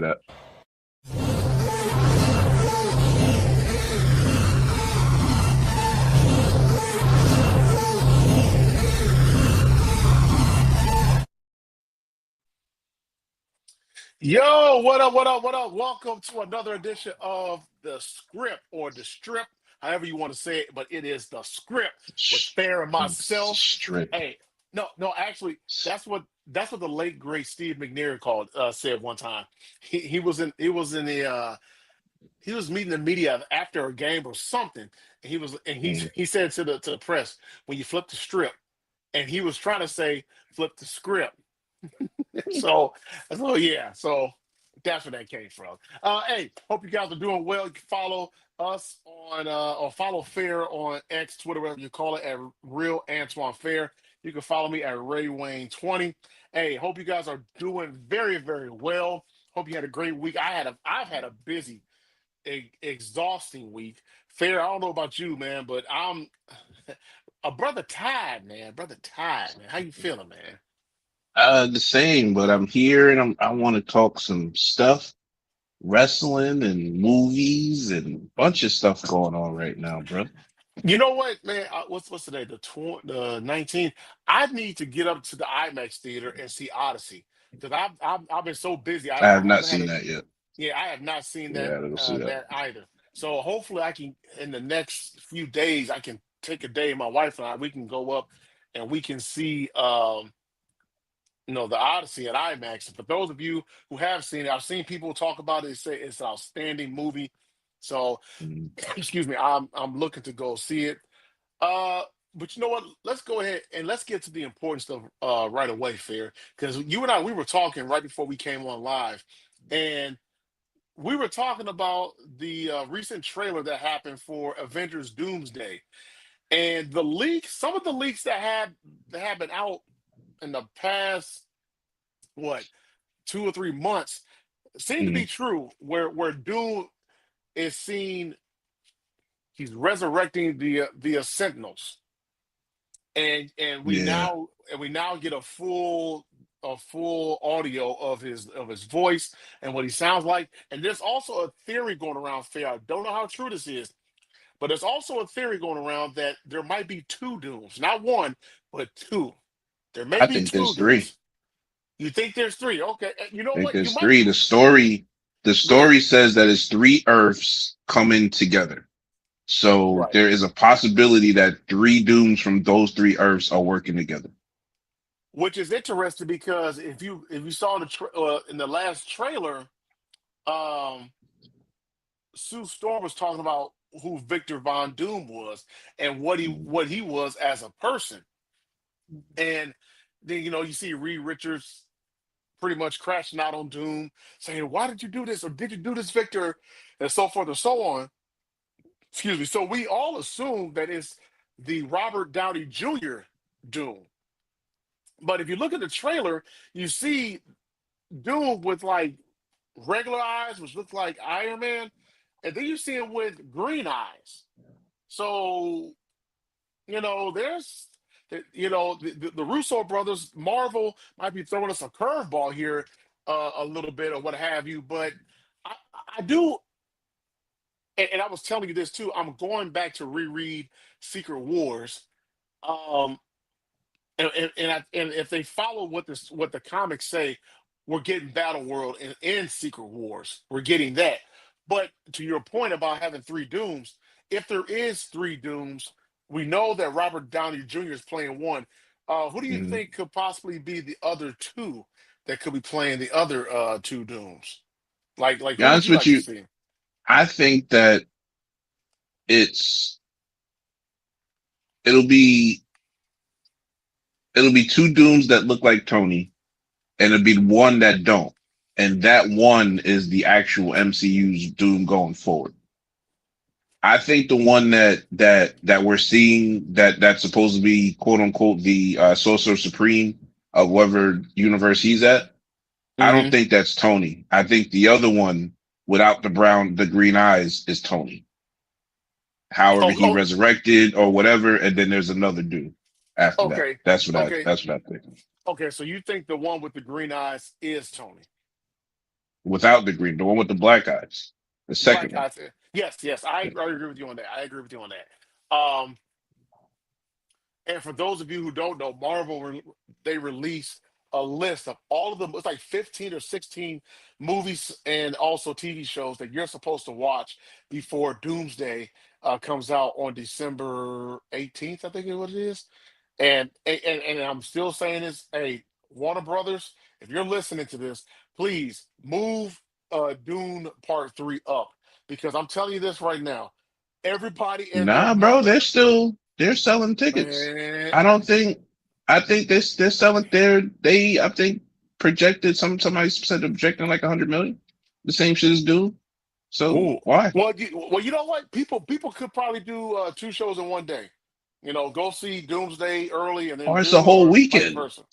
that. Yo, what up, what up, what up? Welcome to another edition of The Script or The Strip, however you want to say it, but it is The Script with Sh- Fair and myself. Strip. Hey, no, actually, that's what the late great Steve McNair called said one time. He was meeting the media after a game or something, and Mm. he said to the press, when you flip the strip, and he was trying to say flip the script. So, so that's where that came from. Hey, hope you guys are doing well. You can follow us on or follow Fair on X, Twitter, whatever you call it, at Real Antoine Fair. You can follow me at Ray Wayne 20. Hey, hope you guys are doing very, very well. Hope you had a great week. I've had a busy, exhausting week. Fair, I don't know about you, man, but I'm a brother tired, man. Brother tired, man. How you feeling, man? The same, but I'm here and I want to talk some stuff, wrestling and movies and a bunch of stuff going on right now, bro. You know what, man? What's today? The 19th. I need to get up to the IMAX theater and see Odyssey because I've been so busy. I have I not haven't had seen a that yet. Yeah, I have not seen Yeah, I don't see that. that either. So hopefully I can in the next few days I can take a day. My wife and I we can go up and we can see the Odyssey at IMAX. And for those of you who have seen it, I've seen people talk about it. Say it's an outstanding movie. So Mm. excuse me, I'm looking to go see it. Uh, but you know what? Let's go ahead and let's get to the important stuff right away, Fair. Because you and I, we were talking right before we came on live, and we were talking about the recent trailer that happened for Avengers Doomsday, and the leaks. Some of the leaks that have been out in the past what 2 or 3 months seem to be Mm. true. Where Doom is seen, he's resurrecting the Sentinels and we Yeah, now get a full audio of his voice and what he sounds like. And there's also a theory going around, Fair. I don't know how true this is, but there's also a theory going around that there might be two Dooms, not one, but two. There may I be think two there's three. Dooms. You think there's three? Okay. You know I think what? You there's might three. be. The Yeah. story says that it's three Earths coming together. So Right. there is a possibility that three dooms from those three Earths are working together. Which is interesting because if you saw in the last trailer, um, Sue Storm was talking about who Victor Von Doom was and Mm. what he was as a person. And then you see Reed Richards pretty much crashing out on Doom, saying, "Why did you do this? Or did you do this, Victor?" And so forth and so on. Excuse me. So we all assume that it's the Robert Downey Jr. Doom. But if you look at the trailer, you see Doom with like regular eyes, which look like Iron Man, and then you see him with green eyes. So there's the Russo brothers, Marvel might be throwing us a curveball here a little bit or what have you, but I, I do, and I was telling you this too. I'm going back to reread Secret Wars, um, and if they follow what the comics say, we're getting Battle World in Secret Wars. We're getting that. But to your point about having three Dooms, if there is three Dooms, we know that Robert Downey Jr. is playing one. Who do you Mm. think could possibly be the other two that could be playing the other two Dooms? Like Be who would honest you with like to you, see? I think that it's it'll be it'll be two dooms that look like Tony, and it'll be one that don't. And that one is the actual MCU's Doom going forward. I think the one that we're seeing that's supposed to be quote unquote the Sorcerer Supreme of whatever universe he's at. I don't Hmm. think that's Tony. I think the other one without the green eyes is Tony. However, Oh, he resurrected or whatever, and then there's another dude after that. okay, That's what okay, that's what I think. okay. So you think the one with the green eyes is Tony? without the green, the one with the black eyes, the second Black one. Eyes. Yes, yes, I agree with you on that. I agree with you on that. And for those of you who don't know, they released a list of all of them. It's like 15 or 16 movies and also TV shows that you're supposed to watch before Doomsday comes out on December 18th, I think is what it is. And I'm still saying this, hey, Warner Brothers, if you're listening to this, please move Dune Part 3 up because I'm telling you this right now. Everybody and their Nah, bro, mother, they're selling tickets. man. I don't think I think they're selling they I think projected somebody said they're projecting like 100 million. The same shit as Doom. So Ooh. why? Well, you know what? People could probably do two shows in one day. You know, go see Doomsday early and then Or it's a Dune, whole or vice weekend. versa.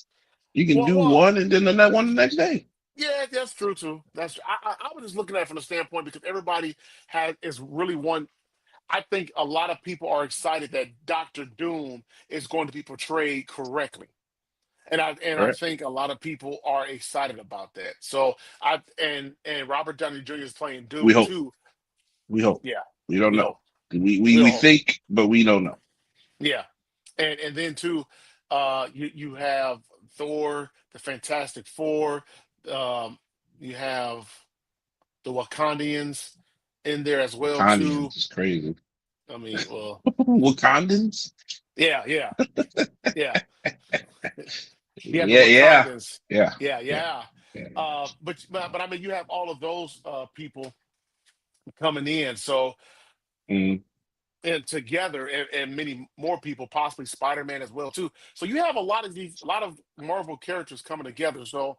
You can Well, do well, one and then the next one the next day. yeah, that's true too. I was just looking at it from the standpoint because everybody is really one. I think a lot of people are excited that Doctor Doom is going to be portrayed correctly. And I Right? think a lot of people are excited about that. So and Robert Downey Jr. is playing We Doom hope. too. We hope. Yeah, We don't we know. hope. We We'll think, but we don't know. Yeah, and then too, you have Thor, the Fantastic Four, you have the Wakandians in there as well too. Wakandans is crazy. I mean, well, Wakandans? yeah, yeah, yeah, yeah, the Yeah, yeah, Wakandans, yeah, yeah, yeah, yeah. yeah. But I mean, you have all of those people coming in, so Mm, and together, and many more people, possibly Spider-Man as well too. So you have a lot of Marvel characters coming together. So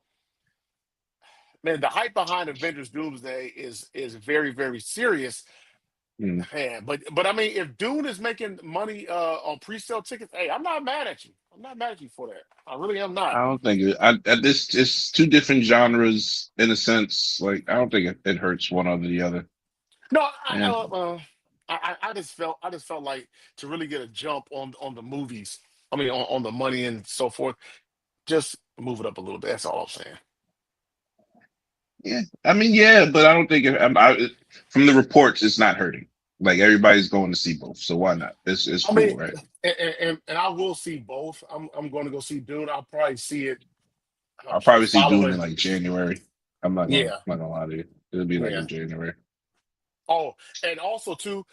man, the hype behind Avengers Doomsday is very very serious, mm. man. But I mean, if Dune is making money on pre-sale tickets, hey, I'm not mad at you. I'm not mad at you for that. I really am not. I don't think this it's two different genres in a sense. Like I don't think it hurts one over the other. No, Yeah, I just felt like to really get a jump on the movies. I mean, on the money and so forth. Just move it up a little bit. That's all I'm saying. yeah. I mean, yeah, but I don't think from the reports, it's not hurting. Like everybody's going to see both, so why not? It's I mean, cool, right? and I will see both. I'm going to go see Dune. I'll probably see it I'll probably see Dune in following. like January. Yeah, I'm not gonna lie to you. It'll be like yeah. in January. Oh, and also too,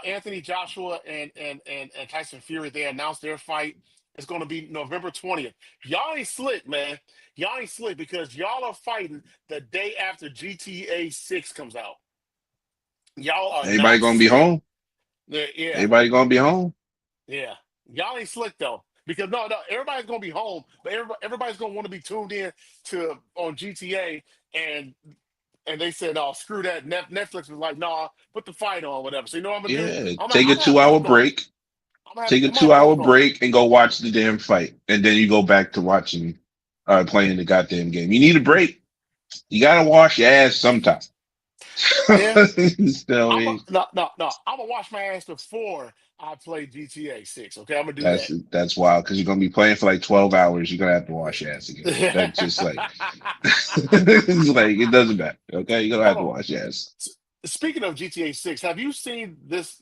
Anthony Joshua and Tyson Fury. They announced their fight. It's going to be November 20th. Y'all ain't slick, man. Y'all ain't slick because y'all are fighting the day after GTA 6 comes out. Y'all are Everybody not gonna be slick. home. Yeah, Everybody gonna be home. yeah. Y'all ain't slick though. Because no, everybody's gonna be home, but everybody's gonna want to be tuned in to on GTA, and they said, "Oh, screw that." Netflix was like, "Nah, put the fight on, whatever." So you know what I'm gonna do? Yeah, take a I'm gonna have 2 hour both on. break. Take a I'm gonna have 2 hour both on. break and go watch the damn fight, and then you go back to watching, playing the goddamn game. You need a break. You gotta wash your ass sometime. Yeah, I'm a, So no, no, no. I'm gonna wash my ass before I play GTA 6. Okay, I'm gonna do that's wild because you're gonna be playing for like 12 hours. You're gonna have to wash your ass again. That's just that. like it's like it doesn't matter. Okay, you're gonna have Hold to on. wash your ass. Speaking of GTA 6, have you seen this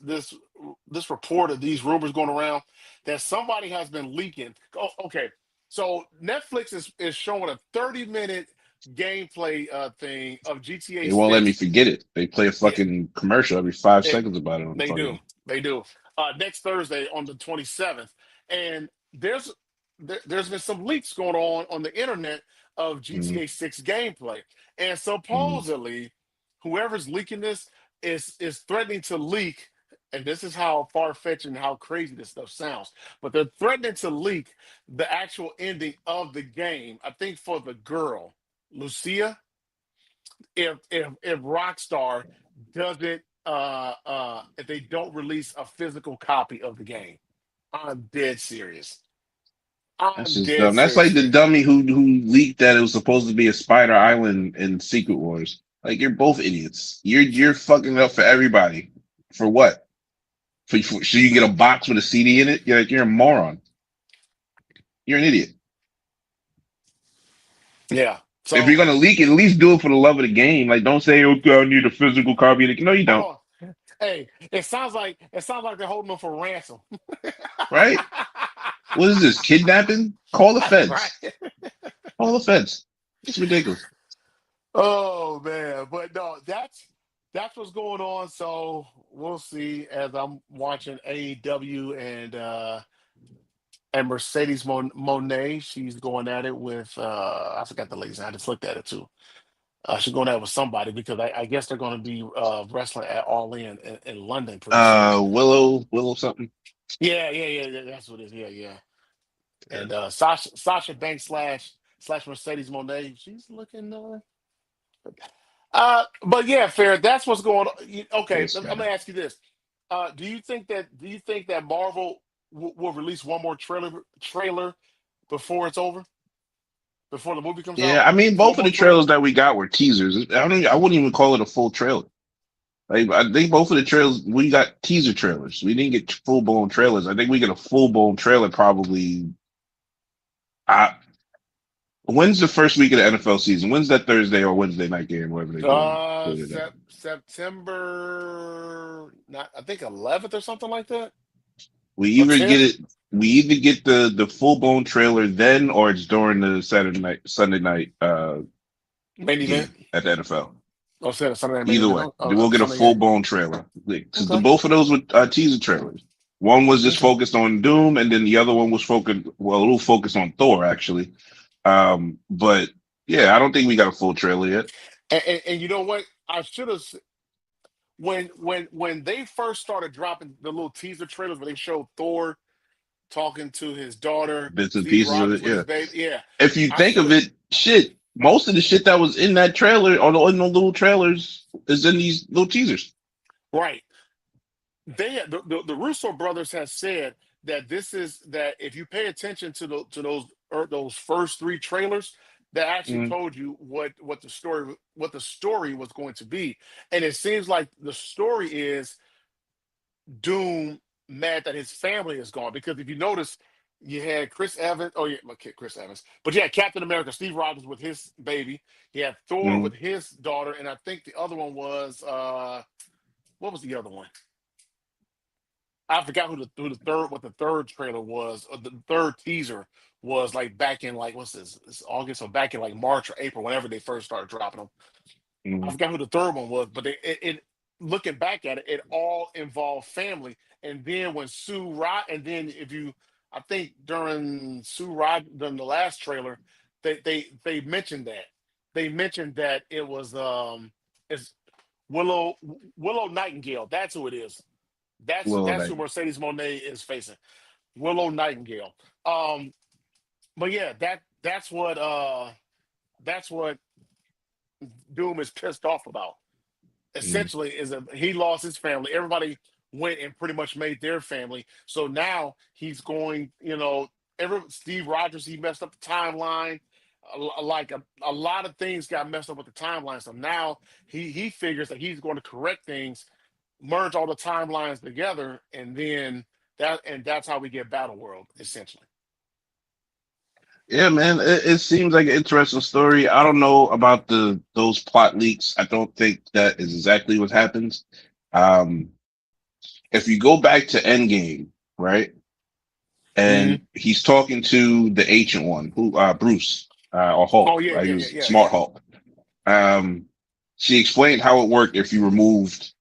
report of these rumors going around that somebody has been leaking? Oh, okay. So Netflix is showing a 30-minute gameplay thing of GTA They won't let me 6. forget it. They play a Yeah, fucking commercial every 5 seconds about it on the they do. fucking. They do. Next Thursday on the 27th. And there's been some leaks going on the internet of Mm, GTA 6 gameplay. And mm. supposedly, whoever's leaking this is threatening to leak. And this is how far-fetched and how crazy this stuff sounds. But they're threatening to leak the actual ending of the game. I think for the girl, Lucia, if Rockstar doesn't if they don't release a physical copy of the game. I'm dead serious. That's I'm just dead dumb. That's like serious, the man. dummy who leaked that it was supposed to be a Spider Island in Secret Wars. Like you're both idiots. You're fucking up for everybody. For what? So you can get a box with a CD in it? You're a moron. You're an idiot. Yeah. If you're So, gonna leak it, at least do it for the love of the game. Like, don't say, "Okay, I need a physical copy." No, you don't. oh, hey, it sounds like they're holding them for ransom. Right? What is this? Kidnapping? Call the Right. feds. Call the feds. It's ridiculous. Oh man, but no, that's what's going on. So we'll see as I'm watching AEW and Mercedes Monet. She's going at it with I forgot the lady's name. I just looked at it too. She's going at it with somebody because I guess they're going to be wrestling at All in London pretty soon. Willow something. Yeah. That's what it is. Yeah. Yeah. And Sasha Banks slash Mercedes Monet. She's looking. But yeah, fair. That's what's going on. Okay, This I'm guy. gonna ask you this: Do you think that Marvel will release one more trailer before it's over, before the movie comes Yeah, out? I mean, One both of more the trailer? trailers that we got were teasers. I wouldn't even call it a full trailer. Like, I think both of the trailers we got teaser trailers. We didn't get full blown trailers. I think we get a full blown trailer probably. Uh, when's the first week of the NFL season? When's that Thursday or Wednesday night game? Whatever they're doing. September, not I think 11th or something like that, We or either get 10th it. We either get the full blown trailer then, or it's during the Saturday night, Sunday night main event. game at the NFL. Oh, said Sunday night main Either event. way, Oh, we'll get a Sunday full game. blown trailer because the Okay, both of those were teaser trailers. One was just okay. focused on Doom, and then the other one was focused, well, a little focused on Thor actually. But yeah, I don't think we got a full trailer yet. And you know what? I should have when they first started dropping the little teaser trailers where they showed Thor talking to his daughter, Bits and Steve pieces of Rogers it, with his yeah. baby. Yeah, If you I think should of have. it, shit, most of the shit that was in that trailer or in the little trailers is in these little teasers. Right. The Russo brothers has said that this is that if you pay attention to those first three trailers, that actually Mm, told you what the story was going to be, and it seems like the story is Doom mad that his family is gone because if you notice, you had Chris Evans. Oh yeah, okay, Chris Evans. But you had Captain America, Steve Rogers with his baby. He had Thor mm, with his daughter, and I think the other one was what was the other one? I forgot who the third trailer was, or the third teaser was like back in like what's this? It's August or back in like March or April, whenever they first started dropping them. I mm, forgot who the third one was, but it looking back at it, it all involved family. And then when Sue Rod, and then if you, I think during Sue Rod during the last trailer, they mentioned that it was it's Willow Willow Nightingale. That's who it is. That's well, that's like, who Mercedes Monet is facing. Willow Nightingale. Um, but yeah, that's what Doom is pissed off about. mm, Essentially is he lost his family. Everybody went and pretty much made their family. So now he's going, Steve Rogers, he messed up the timeline. Like a lot of things got messed up with the timeline. So now he figures that he's going to correct things, merge all the timelines together, and then that's how we get Battle World, essentially. yeah, man, it seems like an interesting story. I don't know about the those plot leaks. I don't think that is exactly what happens. Um, if you go back to Endgame, right, Hmm. and he's talking to the Ancient One, who Bruce or Oh Hulk, yeah, right? yeah, He yeah, was yeah, Smart yeah. Hulk. Um, she explained how it worked if you removed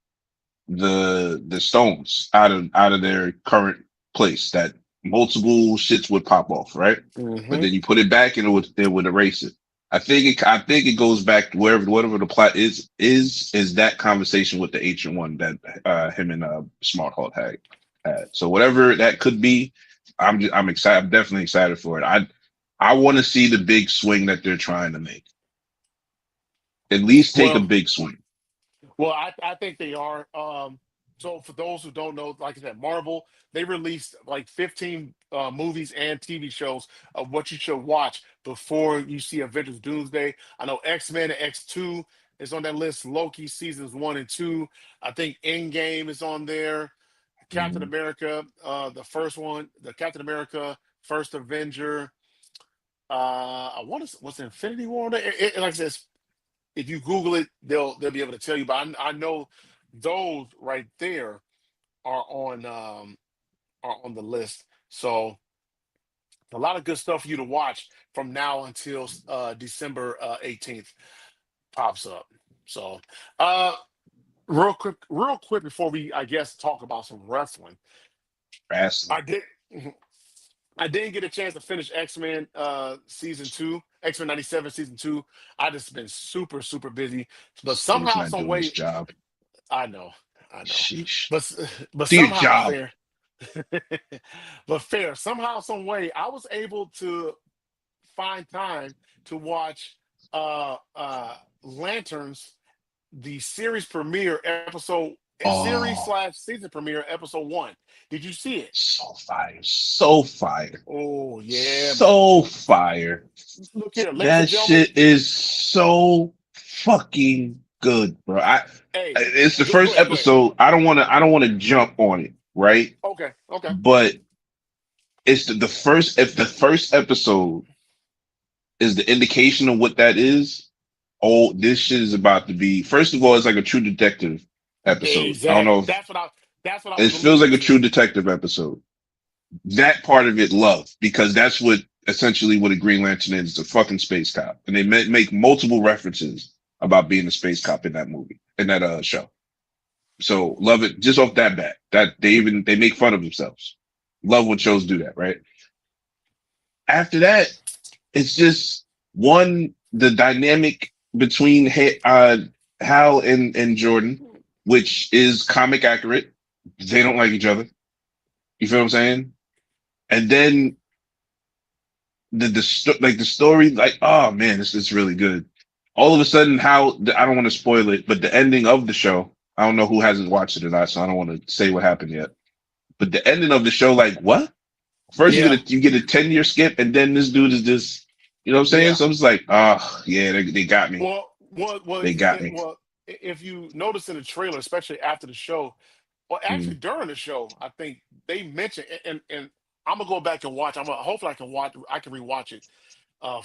the stones out of their current place, that multiple shits would pop off, right? But Hmm. then you put it back and it would erase it. I think it goes back to whatever the plot is that conversation with the Ancient One that him and Smart Hulk had. So whatever that could be, I'm excited. I'm definitely excited for it. I want to see the big swing that they're trying to make. At least take a Well, big swing. I think they are. So for those who don't know, like I said, Marvel, they released like 15 movies and TV shows of what you should watch before you see Avengers Doomsday. I know X-Men and X2 is on that list. Loki seasons 1 and 2. I think Endgame is on there. Captain Mhm. America, the first one, the Captain America, First Avenger, I want to what's Infinity War on there? Like I said, if you Google it, they'll be able to tell you. But I know those right there are on the list. So a lot of good stuff for you to watch from now until December 18th pops up. So uh real quick before we I guess talk about some wrestling. Wrestling. I did I didn't get a chance to finish X-Men season two, X-Men 97 season two. I just been super busy. But This nigga's somehow, not some doing his way, job. I know, I know. Sheesh. But but Do your somehow job. fair. But fair. Somehow, some way, I was able to find time to watch Lanterns, the series premiere episode series Oh, slash season premiere episode one. Did you see it? so fire. So fire. Oh yeah, man. So fire. Look here, ladies and That gentlemen. shit is so fucking good, bro. Hey, It's the go first ahead, go ahead. episode. I don't wanna jump on it, right? Okay, okay. But it's the first if the first episode is the indication of what that is. Oh, this shit is about to be. First of all, it's like a True Detective episode. I don't Exactly. know if That's what I it was feels like alluding a True to. Detective episode. That part of it, love, because that's what essentially what a Green Lantern is. It's a fucking space cop, and they make multiple references about being a space cop in that movie, in that show. So love it just off that bat. That they make fun of themselves. Love when shows do that, right? After that, it's just one the dynamic between Hal and Jordan, which is comic accurate. They don't like each other. You feel what I'm saying? And then like the story, like oh man, it's really good. All of a sudden, how I don't want to spoil it, but the ending of the show. I don't know who hasn't watched it or not, so I don't want to say what happened yet. But the ending of the show, like what? First Yeah, you get a 10-year skip, and then this dude is just you know what I'm saying? yeah. So I'm just like, oh yeah, they got me. They got me. If you notice in the trailer, especially after the show, or actually Mm, during the show, I think they mentioned, and I'm gonna go back and watch. Hopefully I can rewatch it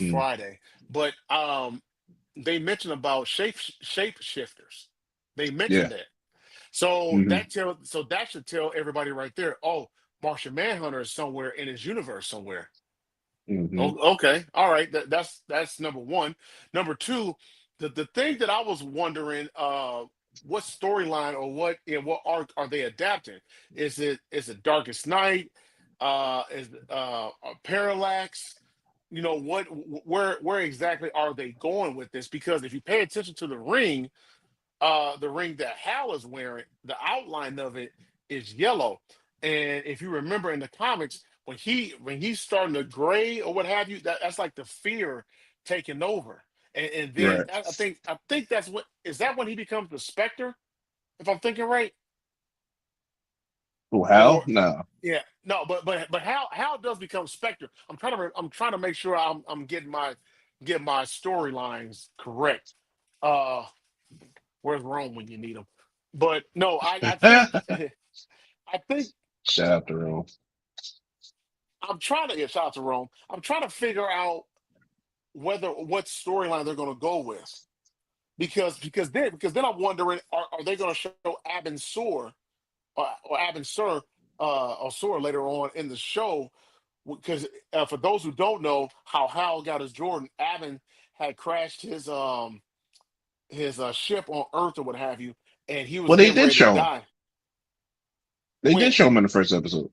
mm, Friday. But they mentioned about shape shifters. They yeah. mentioned that. So Hmm. that should tell everybody right there. Oh, Martian Manhunter is somewhere in his universe somewhere. Hmm. Oh, okay, all right. That's number one. Number two, the thing that I was wondering, what storyline or what arc are they adapting? Is it Darkest Night? Is Parallax? Where exactly are they going with this? Because if you pay attention to the ring that Hal is wearing, the outline of it is yellow. And if you remember in the comics, when he's starting to gray or what have you, that's like the fear taking over. And then Right. I think that's what is that when he becomes the Spectre, if I'm thinking right? Oh, Or Hal? No. yeah, no, but how does become Spectre? I'm trying to make sure I'm getting my storylines correct. Uh where's Rome when you need him? But no, I think I think Shout out to Rome. I'm trying to get shout out to Rome. I'm trying to figure out whether what storyline they're going to go with because then I'm wondering are they going to show Abin Sur or Abin Sur or Sur later on in the show because for those who don't know how Hal got his Jordan, Abin had crashed his ship on Earth or what have you, and he was Well, they getting did ready to show him. die. They did When? show him in the first episode.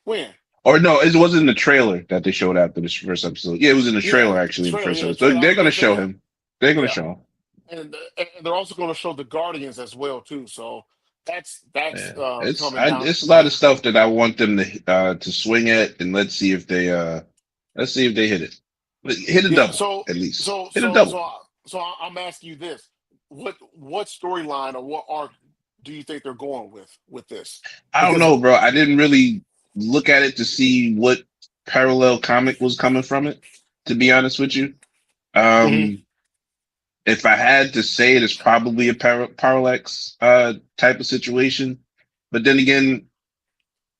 When? Or no, it wasn't in the trailer that they showed after this first episode. Yeah, it was in the Yeah, trailer actually in the trailer. first Yeah, episode. So trailer. I they're was gonna gonna say show yeah, him. They're gonna yeah, show him. and they're also going to show the Guardians as well too. So that's Yeah. coming down. It's a lot of stuff that I want them to swing at, and let's see if they hit it. Hit a Yeah. double So at least. so Hit a so double. so I'm asking you this: what storyline or what arc do you think they're going with this? I don't Because know, bro. I didn't really look at it to see what parallel comic was coming from it, to be honest with you. Mhm. Um, if I had to say it, it's probably a parallax type of situation. But then again,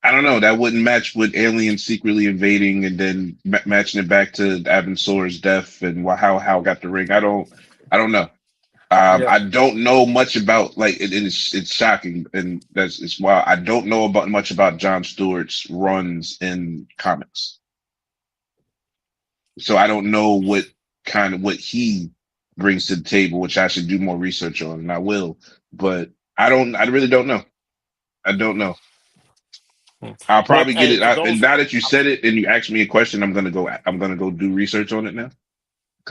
I don't know. That wouldn't match with aliens secretly invading and then matching it back to Abin Sur's death and how Hal got the ring. I don't know. Yeah. I don't know much about like it's shocking and that's it's wild. I don't know about much about John Stewart's runs in comics, so I don't know what he brings to the table, which I should do more research on, and I will. But I don't. I really don't know. I don't know. I'll But probably get hey, it. for And those, now that you said it and you asked me a question, I'm gonna go. I'm gonna go do research on it now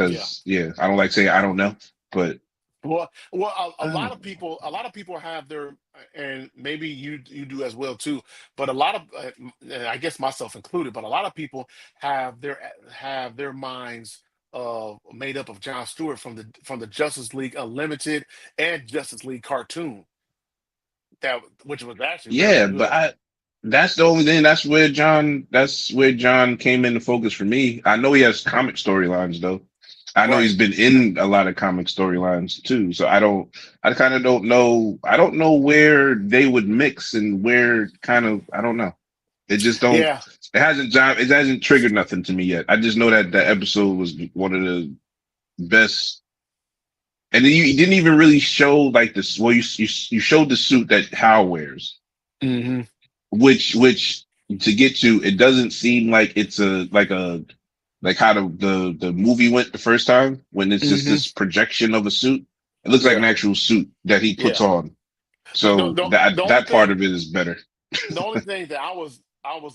yeah. because yeah, I don't like saying I don't know, but Well, a uh, lot of people, have their, and maybe you do as well too. But a lot of, and I guess myself included, but a lot of people have their minds made up of John Stewart from the Justice League Unlimited and Justice League cartoon, that which was actually very yeah, but good. I that's the only thing. That's where John came into focus for me. I know he has comic storylines though. I know Right. he's been in a lot of comic storylines too. So I kind of don't know. I don't know where they would mix and where kind of, I don't know. It just don't, Yeah. it hasn't triggered nothing to me yet. I just know that that episode was one of the best. And then you didn't even really show like this. Well, you showed the suit that Hal wears, Hmm. which to get to, it doesn't seem like it's like how the movie went the first time when it's just Hmm. this projection of a suit. It looks like an Yeah. actual suit that he puts Yeah. on. The, the, So the, the only that part thing of it is better. the only thing that I was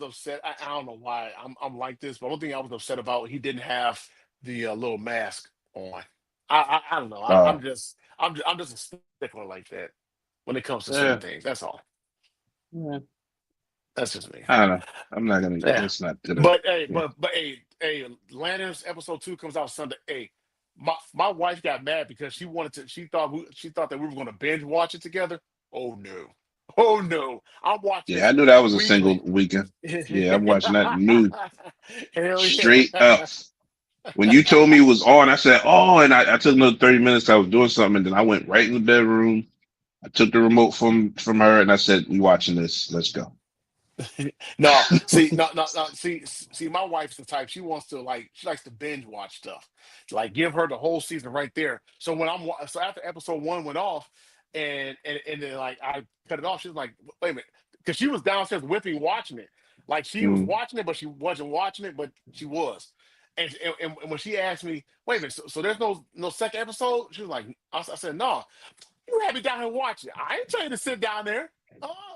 upset. I don't know why I'm like this, but one thing I was upset about, he didn't have the little mask on. I don't know. Uh, I'm just a stickler like that when it comes to certain yeah, things. That's all. yeah. That's just me. I don't know. I'm not gonna. Yeah. Let's not gonna. But hey, Yeah, hey, Lanterns episode 2 comes out Sunday. Hey, my wife got mad because she thought that we were going to binge watch it together. Oh no, oh no! I'm watching yeah. I this knew that was a single weekly. weekend. Hell Yeah, I'm watching that new straight up. yeah. When you told me it was on, I said, "Oh," and I took another 30 minutes. I was doing something, and then I went right in the bedroom. I took the remote from her, and I said, "We watching this? Let's go." No, see, no. See, my wife's the type, she likes to binge watch stuff. Like, give her the whole season right there. So so after episode 1 went off, and then like I cut it off, she was like, wait a minute, because she was downstairs whipping watching it. Like, she was Mm. watching it, but she wasn't watching it, but she was. And when she asked me, wait a minute, so there's no second episode? She was like, I said, no, you had me down here watching. I ain't tell you to sit down there.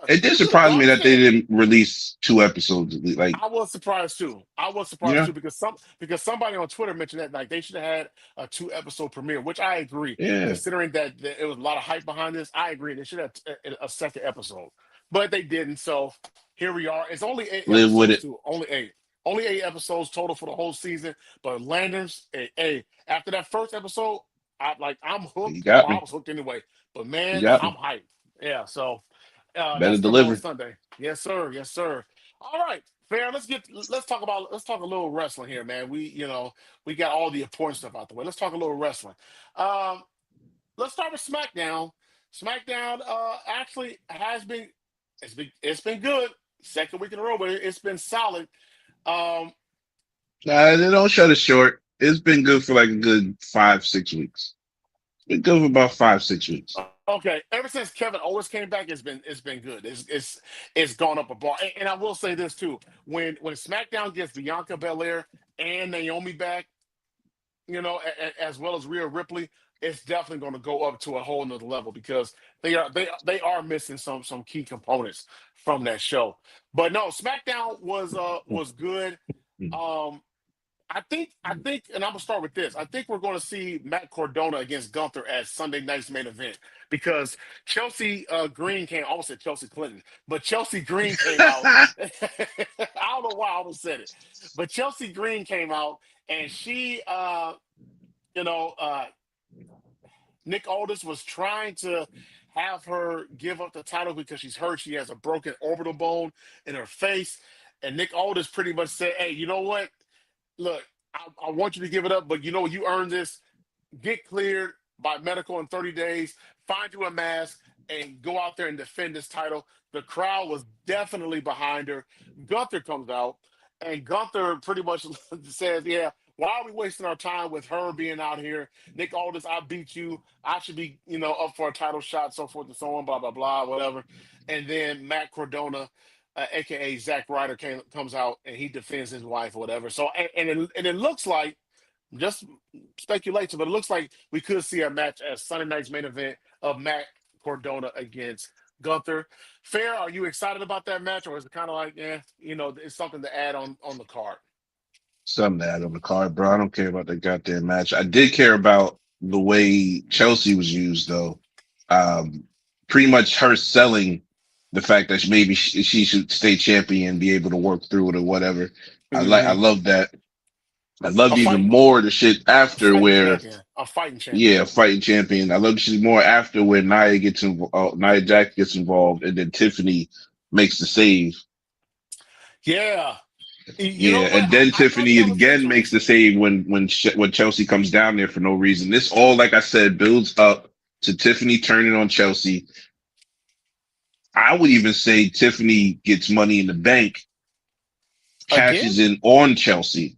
It did You could have surprise me gone that they upstairs. didn't release 2 episodes. Like, I was surprised too. I was you surprised know, too because somebody on Twitter mentioned that like they should have had a 2 episode premiere, which I agree. yeah, Considering that it was a lot of hype behind this, I agree they should have a second episode, but they didn't. So here we are. It's only eight live with episodes it. too. Only 8 episodes total for the whole season. But Lanterns, after that first episode, I'm You hooked. got Well, I me. was hooked anyway. But You man, got I'm me. hyped. Yeah. So Better that's coming on deliver. Sunday. Yes, sir. Yes, sir. All right, fair. Let's talk a little wrestling here, man. We got all the important stuff out the way. Let's talk a little wrestling. Um, let's start with SmackDown. SmackDown actually has been it's been good. Second week in a row, but it's been solid. Um, Nah, they don't shut it short. It's been good for like a good 5, 6 weeks. It's been good for about 5, 6 weeks. okay, ever since Kevin Owens came back, it's been good. It's gone up a bar. And I will say this too: when SmackDown gets Bianca Belair and Naomi back, as well as Rhea Ripley, it's definitely going to go up to a whole nother level because they are missing some key components from that show. But no, SmackDown was good. Um, and I'm gonna start with this. I think we're going to see Matt Cardona against Gunther as Sunday night's main event because Chelsea Green came. I almost said Chelsea Clinton, but Chelsea Green came out. I don't know why I almost said it, but Chelsea Green came out and she, you know, uh, Nick Aldis was trying to have her give up the title because she's heard she has a broken orbital bone in her face, and Nick Aldis pretty much said, "Hey, you know what? Look, I want you to give it up, but you earned this. Get cleared by medical in 30 days. Find you a mask. and go out there and defend this title. The crowd was definitely behind her. Gunther comes out, and Gunther pretty much says, "Yeah, why are we wasting our time with her being out here? Nick Aldis, I beat you. I should be, up for a title shot, so forth and so on, blah blah blah, whatever." And then Matt Cardona, aka Zack Ryder, comes out and he defends his wife or whatever. So and it looks like, just speculation, but it looks like we could see a match as Sunday night's main event of Matt Cardona against Gunther. Fair, are you excited about that match, or is it kind of like, it's something to add on the card? Something to add on the card, bro. I don't care about the goddamn match. I did care about the way Chelsea was used, though. Um, Pretty much her selling the fact that maybe she should stay champion, be able to work through it or whatever. I Hmm. love that. I A loved even fighting, more the shit a after fighting where, champion, a fighting champion. yeah, fighting champion. I love the shit more after where Nia gets involved, Nia Jax gets involved, and then Tiffany makes the save. Yeah, you know Yeah, what? and then I thought Tiffany that was again makes the interesting. save when Chelsea comes down there for no reason. This all, like I said, builds up to Tiffany turning on Chelsea. I would even say Tiffany gets Money in the Bank, Again? cashes in on Chelsea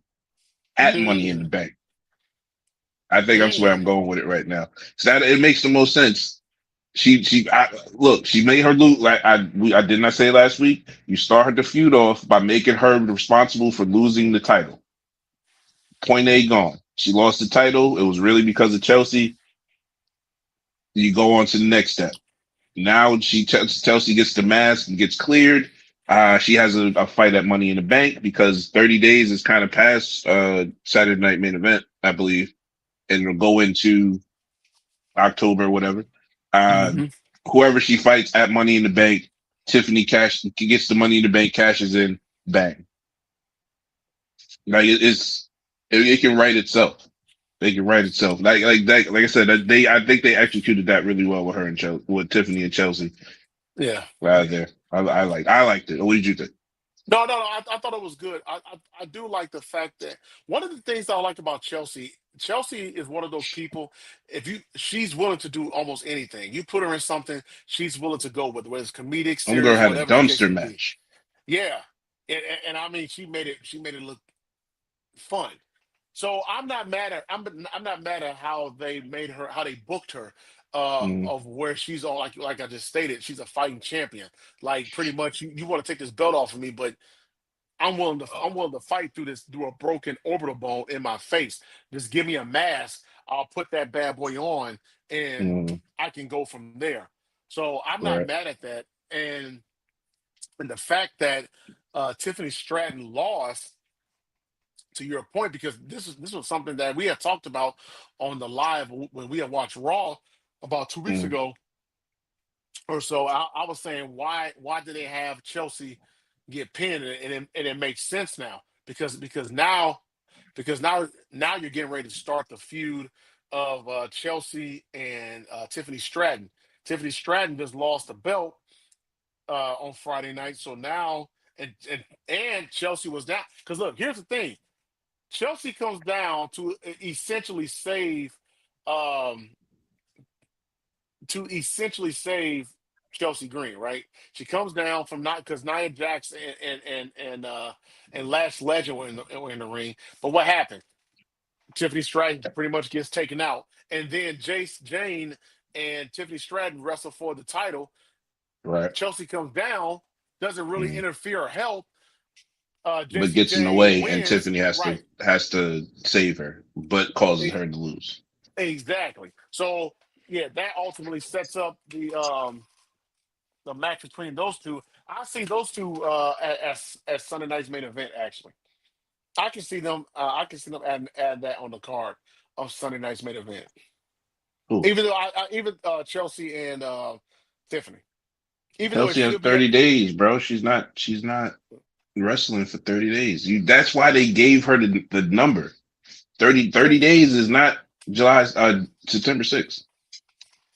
at Money in the Mm, Bank. I think that's where I'm mm. going with it right now. So that it makes the most sense. Look, she made her lose. Like I did not say last week. You started the feud off by making her responsible for losing the title. Point A gone. She lost the title. It was really because of Chelsea. You go on to the next step. Now Chelsea gets the mask and gets cleared. She has a fight at Money in the Bank because 30 days is kind of past Saturday Night Main Event, I believe, and it'll go into October or whatever. Uh, Hmm. Whoever she fights at Money in the Bank, Tiffany gets the Money in the Bank, cashes in, bang. Like it can write itself. They can write itself. Like I said, I think they executed that really well with her and Chelsea, with Tiffany and Chelsea Yeah. right there. I liked it. What did you think? No. I thought it was good. I do like the fact that one of the things I like about Chelsea. Chelsea is one of those people. She's willing to do almost anything. You put her in something, she's willing to go with, whether it's comedic, I'm gonna serious, have a whatever the case dumpster may be. match. Yeah, and I mean, she made it look fun. So I'm not mad at how they made her, how they booked her, Mm, of where she's on, like I just stated, she's a fighting champion. Like, pretty much, you want to take this belt off of me, but I'm willing to fight through a broken orbital bone in my face. Just give me a mask. I'll put that bad boy on, and mm, I can go from there. So I'm not right. mad at that. And the fact that Tiffany Stratton lost, to your point, because this was something that we had talked about on the live when we had watched Raw about 2 weeks Mm, ago or so. I was saying, why did they have Chelsea get pinned, and it makes sense now, because now you're getting ready to start the feud of Chelsea and Tiffany Stratton. Tiffany Stratton just lost the belt on Friday night, so now, and Chelsea was down, because look, here's the thing. Chelsea comes down essentially save um to essentially save Chelsea Green, right? She comes down from, not because Nia Jax and Lash Legend were in the ring. But what happened? Tiffany Stratton pretty much gets taken out. And then Jace Jane and Tiffany Stratton wrestle for the title. right. Chelsea comes down, doesn't really Mm. interfere or help. But JC gets in the Jane way, and wins. Tiffany Right. has to save her, but causes E- her to lose. Exactly. So yeah, that ultimately sets up the match between those two. I see those two as Sunday night's main event. Actually, I can see them. I can see them add that on the card of Sunday night's main event. Cool. Even though even Chelsea and Tiffany, even though it Chelsea has should be 30 days, bro. She's not wrestling for 30 days. That's why they gave her the number. 30 see, days is not September 6th.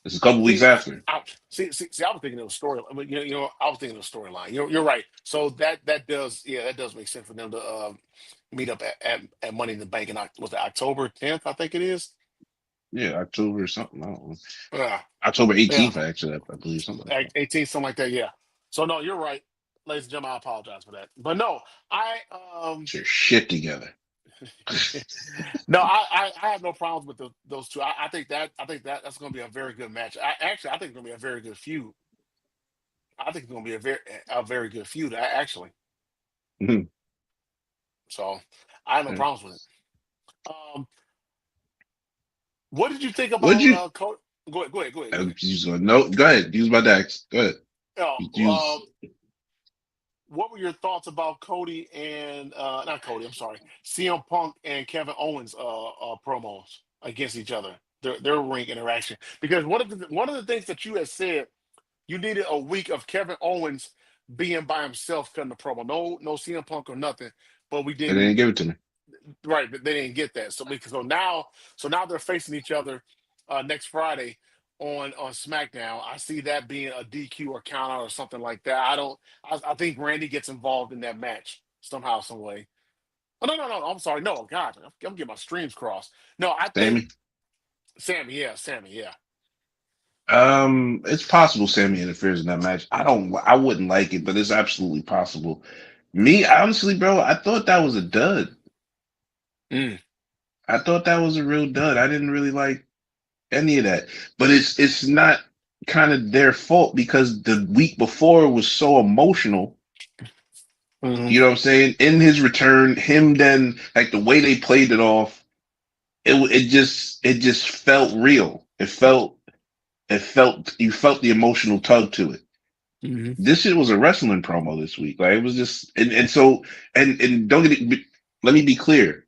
It's a couple weeks see, after. see, I was thinking of a story. I mean, I was thinking of a storyline. You're right. So that does make sense for them to meet up at Money in the Bank was it October 10th? I think it is. Yeah, October or something. I don't know. Yeah, October yeah, 18th, actually, I believe something like that. 18, something like that. Yeah. So no, you're right, ladies and gentlemen. I apologize for that, but no, I Get your shit together. no, I have no problems with those two. I think that's going to be a very good match. I think it's going to be a very good feud. I think it's going to be a very good feud. Actually, Mhm. so I have no Yeah. problems with it. What did you think What'd about you? Cody? Go ahead, go ahead, go ahead, go ahead. No, go ahead. Use my decks. Go ahead. Uh, Use. what were your thoughts about Cody and not Cody? I'm sorry, CM Punk and Kevin Owens promos against each other, their ring interaction. Because one of the things that you had said, you needed a week of Kevin Owens being by himself cutting the promo. No CM Punk or nothing. But we And then didn't. give it to me. Right, but they didn't get that. So now they're facing each other next Friday on SmackDown. I see that being a DQ or count out or something like that. I don't. I think Randy gets involved in that match somehow, some way. Oh no! I'm sorry. No, God, I'm getting my streams crossed. No, I think Sammy. Sammy. Yeah, Sammy. Yeah. It's possible Sammy interferes in that match. I wouldn't like it, but it's absolutely possible. Me, honestly, bro, I thought that was a dud. Mm, I thought that was a real dud. I didn't really like any of that. But it's not kind of their fault because the week before was so emotional. hmm You know what I'm saying? In his return, him then like the way they played it off, it just felt real. It felt you felt the emotional tug to it. hmm This shit was a wrestling promo this week. Like it was just and so and don't get it. Let me be clear.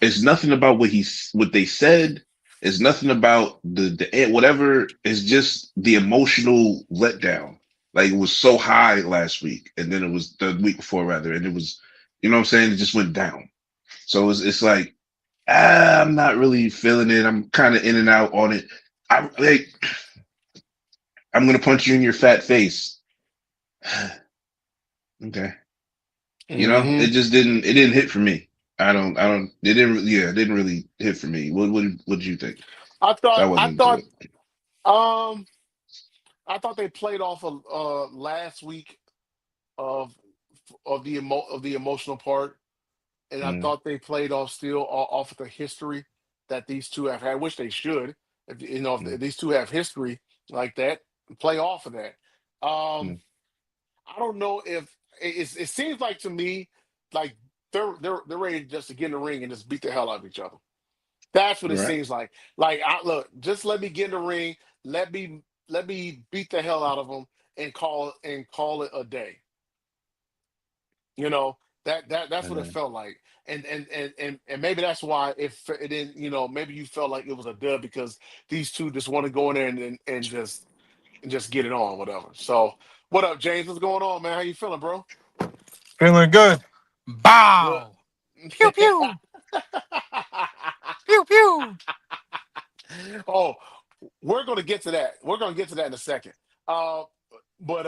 It's nothing about what they said. It's nothing about the whatever. It's just the emotional letdown. Like it was so high last week, and then it was the week before rather, and it was, you know what I'm saying? It just went down. So it's like I'm not really feeling it. I'm kind of in and out on it. I like I'm gonna punch you in your fat face. Okay. You know, hmm it didn't hit for me. I don't it didn't yeah, it didn't really hit for me. What did you think? So I wasn't I into thought it. um I thought they played off of last week of of the emotional part, and I Mm, thought they played off still off of the history that these two have had, which they should. If you know, mm, if these two have history like that, play off of that. Um, mm. I don't know if it seems like to me like they're ready just to get in the ring and just beat the hell out of each other. That's what it Right. seems like. Like, look, just let me get in the ring. Let me beat the hell out of them and call it a day. You know, that's what it Uh, felt like. And maybe that's why if it didn't, maybe you felt like it was a dub because these two just want to go in there and just get it on, whatever. So, what up, James? What's going on, man? How you feeling, bro? Feeling good. Good. Bow. Pew pew. Pew pew. Oh, we're going to get to that. We're going to get to that in a second. Uh, but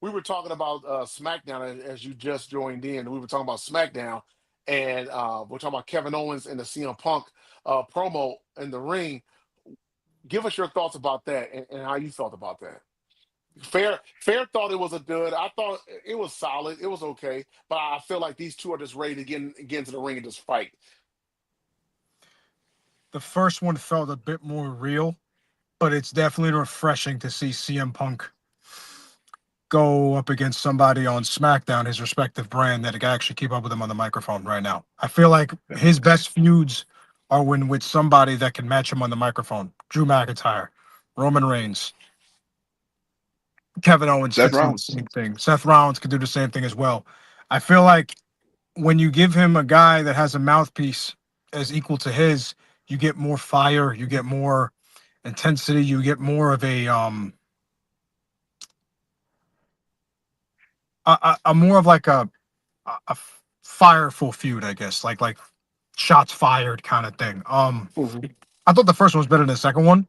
we were talking about SmackDown as you just joined in. We were talking about SmackDown, and we're talking about Kevin Owens and the CM Punk promo in the ring. Give us your thoughts about that and how you felt about that. Fair thought it was a dud. I thought it was solid. It was okay, but I feel like these two are just ready to get into the ring and just fight. The first one felt a bit more real, but it's definitely refreshing to see CM Punk go up against somebody on SmackDown, his respective brand, that can actually keep up with him on the microphone right now. I feel like his best feuds are when with somebody that can match him on the microphone. Drew McIntyre, Roman Reigns, Kevin Owens Seth could do the Rollins. same thing. Seth Rollins could do the same thing as well. I feel like when you give him a guy that has a mouthpiece as equal to his, you get more fire, you get more intensity, you get more of a more of like a fireful feud, I guess, like shots fired kind of thing. Mhm. I thought the first one was better than the second one,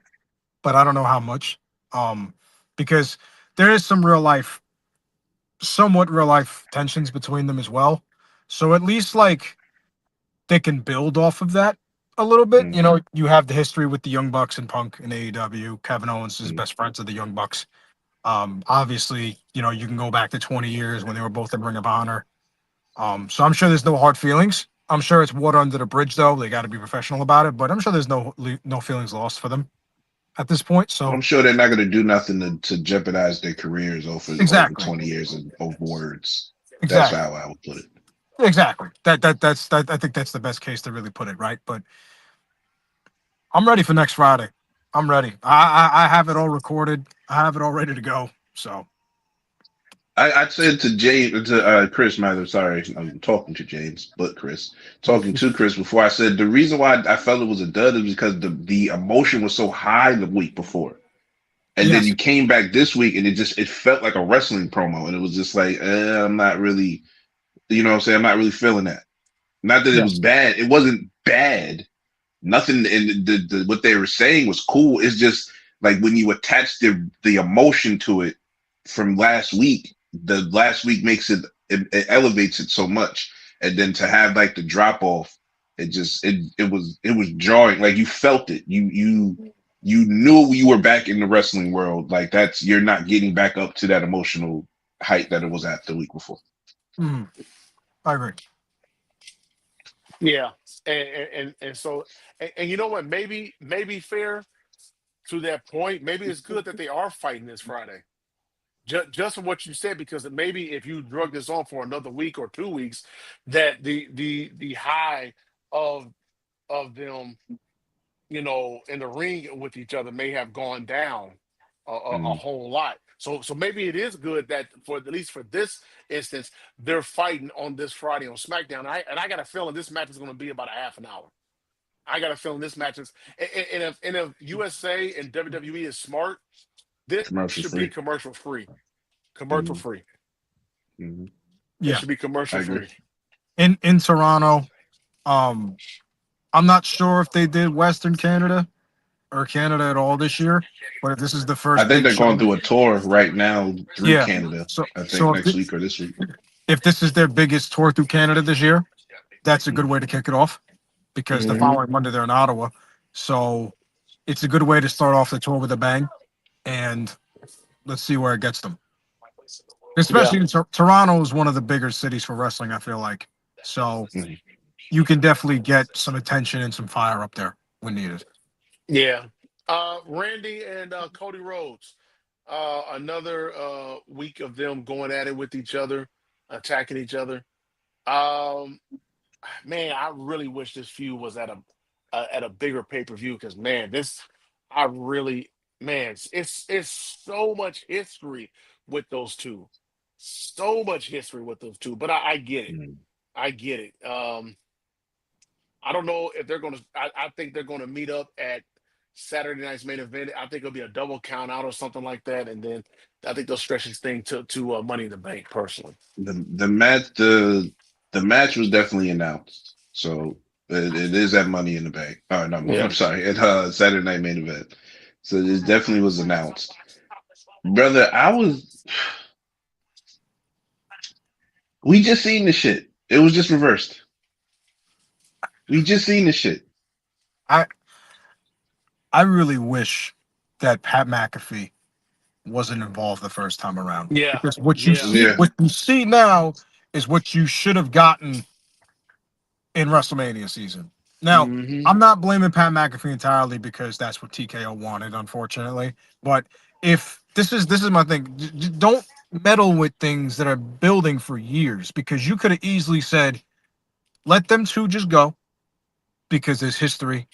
but I don't know how much. Um, because there is some real life, somewhat real life tensions between them as well. So at least like they can build off of that a little bit. You Mm-hmm. know, you have the history with the Young Bucks and Punk in AEW. Kevin Owens is best friends of the Young Bucks. Obviously, you know, you can go back to 20 years when they were both in Ring of Honor. So I'm sure there's no hard feelings. I'm sure it's water under the bridge, though. They got to be professional about it. But I'm sure there's no feelings lost for them at this point. So I'm sure they're not going to do nothing to jeopardize their careers over exactly, 20 years of words. That's exactly, how I would put it. exactly. That. I think that's the best case to really put it, right? But I'm ready for next Friday. I'm ready. I have it all recorded. I have it all ready to go. So I said to Chris, rather, sorry, I'm talking to James, but Chris, talking to Chris before I said the reason why I felt it was a dud is because the emotion was so high the week before. And then yes, you came back this week and it felt like a wrestling promo. And it was just like, I'm not really, you know what I'm saying? I'm not really feeling that. Not that it was yes. bad. It wasn't bad. Nothing in what they were saying was cool. It's just like when you attach the emotion to it from last week, the last week makes it elevates it so much. And then to have like the drop off, it was jarring. Like you felt it. You knew you were back in the wrestling world. Like you're not getting back up to that emotional height that it was at the week before. Mm, I agree. Yeah, and so and you know what? Maybe fair to that point. Maybe it's good that they are fighting this Friday. Just from what you said, because maybe if you drug this on for another week or 2 weeks, that the high of of them, in the ring with each other may have gone down a Mhm. whole lot. So maybe it is good that for at least for this instance, they're fighting on this Friday on SmackDown. And I got a feeling this match is going to be about a half an hour. I got a feeling this match is, and if USA and WWE is smart, this Commercial should be free. commercial free. Commercial Mhm. free. Mhm. It Yeah, should be I commercial agree. free. in Toronto. Um, I'm not sure if they did Western Canada or Canada at all this year, but if this is the I first think big they're going show, through a tour right now through yeah. Canada. So I think so next week or this week. if this is their biggest tour through Canada this year, that's a good Mhm. way to kick it off because the Hmm. following Monday they're in Ottawa. So it's a good way to start off the tour with a bang, and let's see where it gets them. Yeah. Especially in Toronto is one of the bigger cities for wrestling. I feel like so Mhm. you can definitely get some attention and some fire up there when needed. Yeah. Randy and Cody Rhodes. Another week of them going at it with each other, attacking each other. Um, Man, I really wish this feud was at a bigger pay-per-view because man, I really man, it's so much history with those two. So much history with those two. But I get it. Mhm. I get it. I don't know if they're gonna I think they're gonna meet up at Saturday night's main event. I think it'll be a double count out or something like that. And then I think they'll stretch this thing to Money in the Bank personally. The match was definitely announced, so it is at Money in the Bank. Oh no, Yeah. I'm sorry, at Saturday Night Main Event. So it definitely was announced, brother. We just seen the shit. It was just reversed. We just seen the shit. I I really wish that Pat McAfee wasn't involved the first time around Yeah. because Yeah. Yeah. what you see now is what you should have gotten in WrestleMania season. Now, Hmm. I'm not blaming Pat McAfee entirely because that's what TKO wanted, unfortunately. But if this is my thing, don't meddle with things that are building for years because you could have easily said, let them two just go because there's history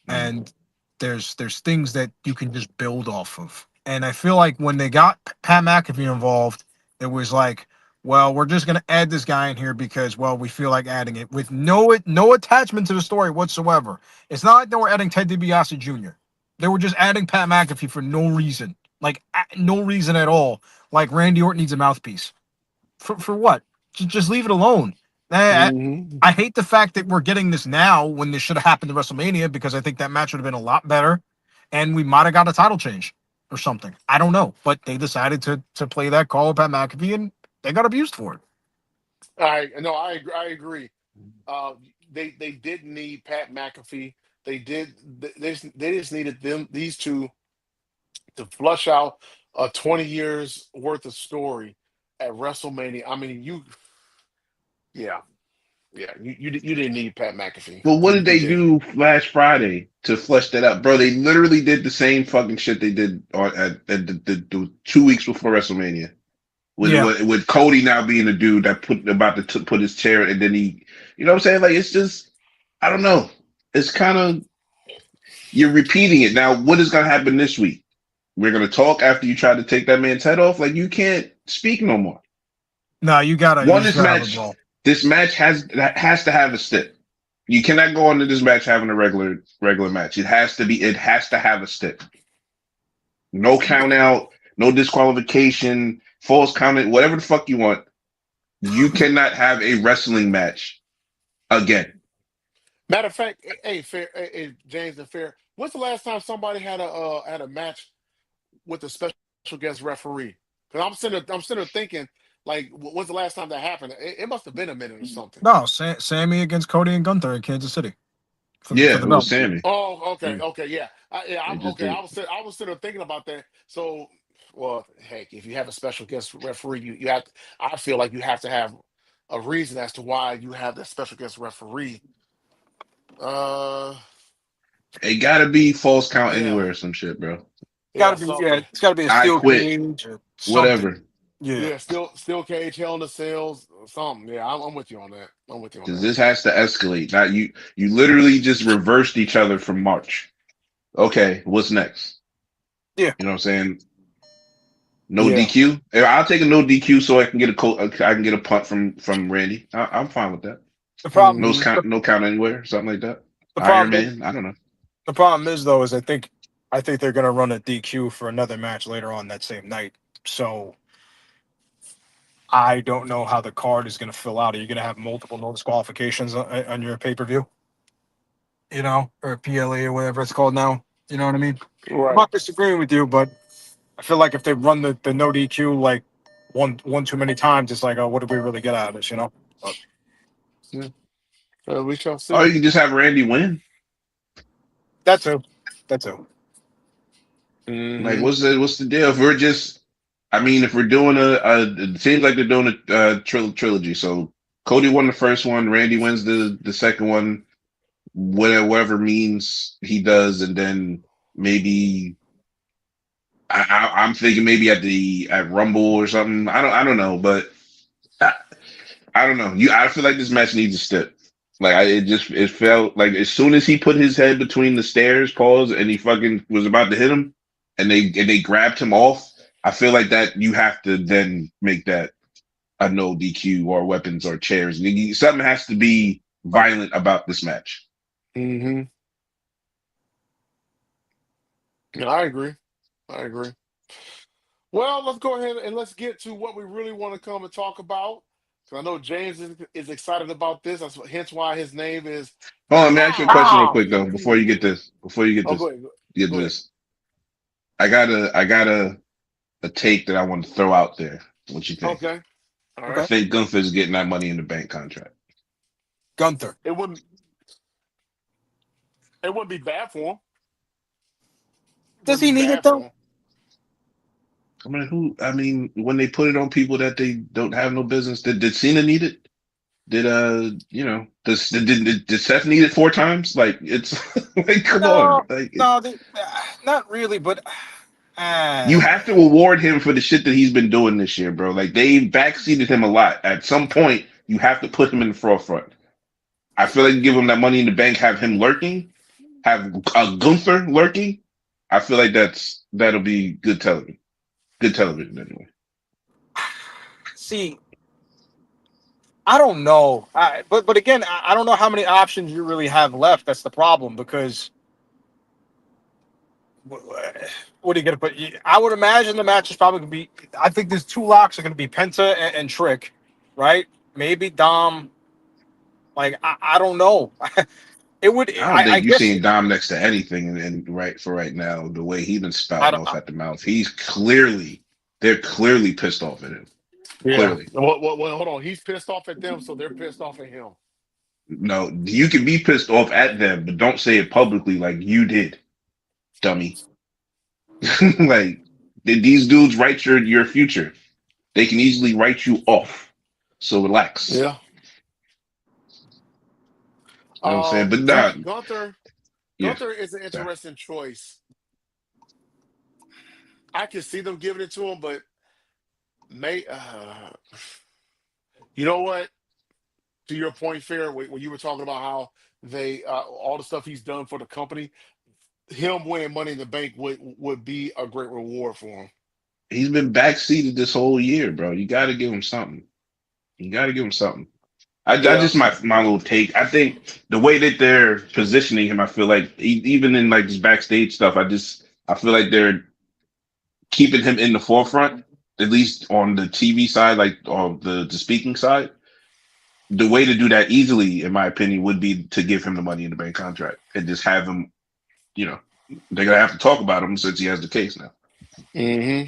Mhm. and there's things that you can just build off of. And I feel like when they got Pat McAfee involved, it was like, well, we're just gonna add this guy in here because, well, we feel like adding it with no attachment to the story whatsoever. It's not like they were adding Ted DiBiase Jr. They were just adding Pat McAfee for no reason, like no reason at all. Like Randy Orton needs a mouthpiece for what? Just leave it alone. I, Hmm. I hate the fact that we're getting this now when this should have happened at WrestleMania because I think that match would have been a lot better, and we might have got a title change or something. I don't know, but they decided to play that call with Pat McAfee, and they got abused for it. I no, I agree. I agree. Uh, they didn't need Pat McAfee. They just needed these two to flush out a 20 years worth of story at WrestleMania. I mean, yeah, you didn't need Pat McAfee. But what did You they didn't. do last Friday to flesh that out, bro? They literally did the same fucking shit they did at the 2 weeks before WrestleMania. Yeah. With Cody now being the dude that put his chair, and then he, you know what I'm saying? Like, it's just, I don't know. It's kind of, you're repeating it. Now, what is going to happen this week? We're going to talk after you try to take that man's head off. Like, you can't speak no more. No, you One, just gotta have a brawl. this match has to have a stick. You cannot go into this match having a regular match. It has to have a stick. No count out, no disqualification, false count out, whatever the fuck you want. You cannot have a wrestling match again. Matter of fact, hey, fair, hey, James and Fair. When's the last time somebody had a match with a special guest referee? Because I'm sitting there thinking, like, when's the last time that happened? It must have been a minute or something. No, Sammy against Cody and Gunther in Kansas City for Yeah, the it was belt. Sammy. Oh, okay, Yeah, okay, yeah, they I'm just okay. did I it. was I was sitting there thinking about that. So, well, heck, if you have a special guest referee, you have. I feel like you have to have a reason as to why you have that special guest referee. Uh, It gotta be false count yeah, anywhere or some shit, bro. yeah, something. It's gotta be a I steel quit. cage or something. Whatever. Yeah. Yeah, still cage, hell in the cells, something. Yeah, I'm with you on that. I'm with you on Because that. this has to escalate. Now you literally just reversed each other from March. Okay, what's next? Yeah. You know what I'm saying? No Yeah, DQ. I'll take a no DQ so I can get I can get a punt from Randy. I'm fine with that. The problem No hmm count, no count anywhere, something like that. the Iron problem is Man. I don't know. the problem is though is I think they're gonna run a DQ for another match later on that same night. So I don't know how the card is gonna fill out. Are you gonna have multiple no disqualifications on your pay per view? You know, or PLA or whatever it's called now. You know what I mean? I'm right. not disagreeing with you, but I feel like if they run the no DQ like one too many times, it's like, oh, what did we really get out of this? You know? But Yeah, we shall Or see. you can just have Randy win. that's a that's a Like, Hmm what's the deal? If we're just, I mean, if we're doing it seems like they're doing a trilogy. So Cody won the first one, Randy wins the second one, whatever means he does, and then maybe I'm thinking maybe at Rumble or something. I don't know, but I, I don't know. I feel like this match needs a step. Like it felt like as soon as he put his head between the stairs, pause, and he fucking was about to hit him, and they grabbed him off. I feel like that you have to then make that a no DQ or weapons or chairs. Something has to be violent about this match. hmm Yeah, I agree. I agree. Well, let's go ahead and let's get to what we really want to come and talk about. 'Cause I know James is excited about this. Hence why his name is Hold on, let me ask you a question real Pow. quick though. Before you get this, Oh, go ahead. get Go ahead. this. I got a take that I want to throw out there. What you think? Okay. All I right. okay. think Gunther's getting that money in the bank contract. Gunther. It wouldn't it wouldn't be bad for him. Does Wouldn't he be need it bad though? for him. I mean, when they put it on people that they don't have no business, did Cena need it? Did did Seth need it 4 times? Like it's like come on, No, like no, not really. But you uh, have to reward him for the shit that he's been doing this year, bro. Like they backseated him a lot. At some point, you have to put him in the forefront. I feel like you give him that money in the bank, have him lurking, have Gunther lurking. I feel like that'll be good television. Good television anyway. see, I don't know. But again, I don't know how many options you really have left. That's the problem because what are you going to put? I would imagine the match is probably going to be. I think there's two locks are going to be Penta and Trick, right? Maybe Dom. Like I don't know. It would. I don't I think you're guess. seeing Dom next to anything, and right for right now, the way he's been I spouting don't. off at the mouth, they're clearly pissed off at him. Yeah. Clearly, Well, hold on. He's pissed off at them, so they're pissed off at him. No, you can be pissed off at them, but don't say it publicly like you did, dummy. Like these dudes write your future. They can easily write you off. So relax. Yeah. You know what I'm saying? But nah, Yeah, Gunther. yeah. Gunther is an interesting choice. I can see them giving it to him, but may you know what? To your point, Fair, when you were talking about how they all the stuff he's done for the company, him winning Money in the Bank would be a great reward for him. He's been backseated this whole year, bro. You got to give him something. You got to give him something. I Yeah. just my little take. I think the way that they're positioning him, I feel like even in like this backstage stuff, I feel like they're keeping him in the forefront, at least on the TV side, like on the speaking side. The way to do that easily, in my opinion, would be to give him the Money in the Bank contract and just have him. You know, they're gonna have to talk about him since he has the case now. Hmm.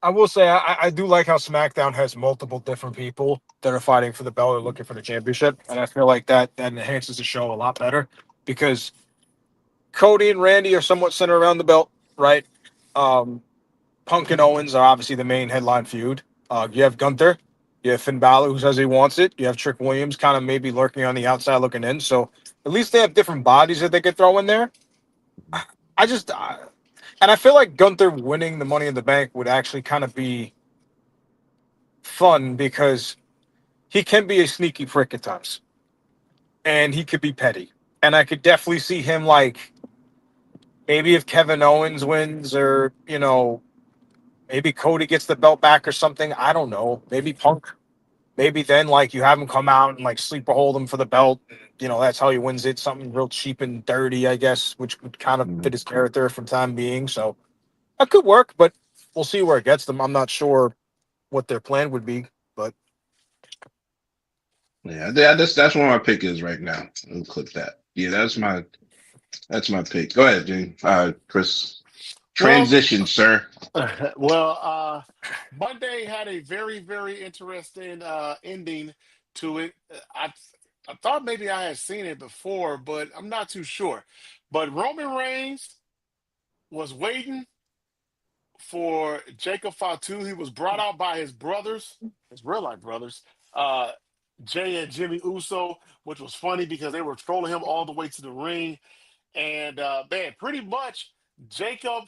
I will say I do like how SmackDown has multiple different people that are fighting for the belt or looking for the championship, and I feel like that enhances the show a lot better because Cody and Randy are somewhat centered around the belt, right? Um, Punk and Owens are obviously the main headline feud. You have Gunther, you have Finn Balor who says he wants it. You have Trick Williams kind of maybe lurking on the outside looking in. So at least they have different bodies that they could throw in there. I just and I feel like Gunther winning the Money in the Bank would actually kind of be fun because he can be a sneaky prick at times, and he could be petty. And I could definitely see him like maybe if Kevin Owens wins, or maybe Cody gets the belt back or something. I don't know. Maybe Punk. Maybe then like you have him come out and like sleeper hold him for the belt. That's how he wins it. Something real cheap and dirty, I guess, which would kind of fit Mhm. his character for time being. So that could work, but we'll see where it gets them. I'm not sure what their plan would be, but Yeah, that's where my pick is right now. I'll click that. Yeah, that's my pick. Go ahead, Jane. Chris. Well, Transition, sir. well, Monday had a very, very interesting ending to it. I thought maybe I had seen it before, but I'm not too sure. But Roman Reigns was waiting for Jacob Fatu. He was brought out by his brothers, his real life brothers, uh, Jay and Jimmy Uso, which was funny because they were trolling him all the way to the ring. And man, pretty much Jacob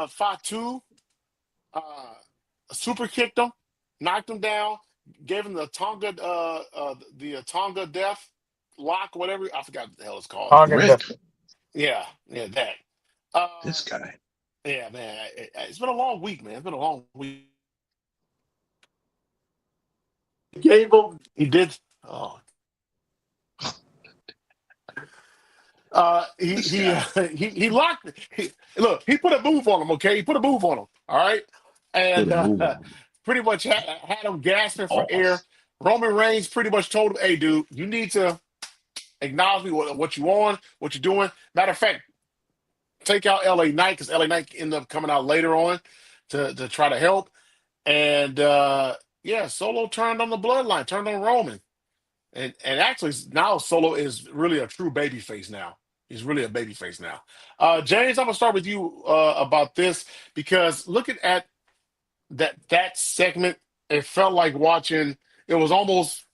Fatu uh, super kicked him, knocked him down, gave him the Tonga death lock, whatever. I forgot what the hell it's called. Hagen Rip. definitely. Yeah, yeah, that. This guy. Yeah, man, it's been a long week, man. It's been a long week. Gave him. He did. Oh, This guy. he locked. Look, he put a move on him. Okay, he put a move on him. All right, Put and a move on him. pretty much had him gasping for air. Off. Roman Reigns pretty much told him, "Hey, dude, you need to acknowledge me what you on, what you're doing. Matter of fact, take out LA Knight because LA Knight ended up coming out later on to try to help. And yeah, Solo turned on the bloodline, turned on Roman. And actually now Solo is really a true baby face now. He's really a baby face now. James, I'm gonna start with you about this because looking at that segment, it felt like watching. It was almost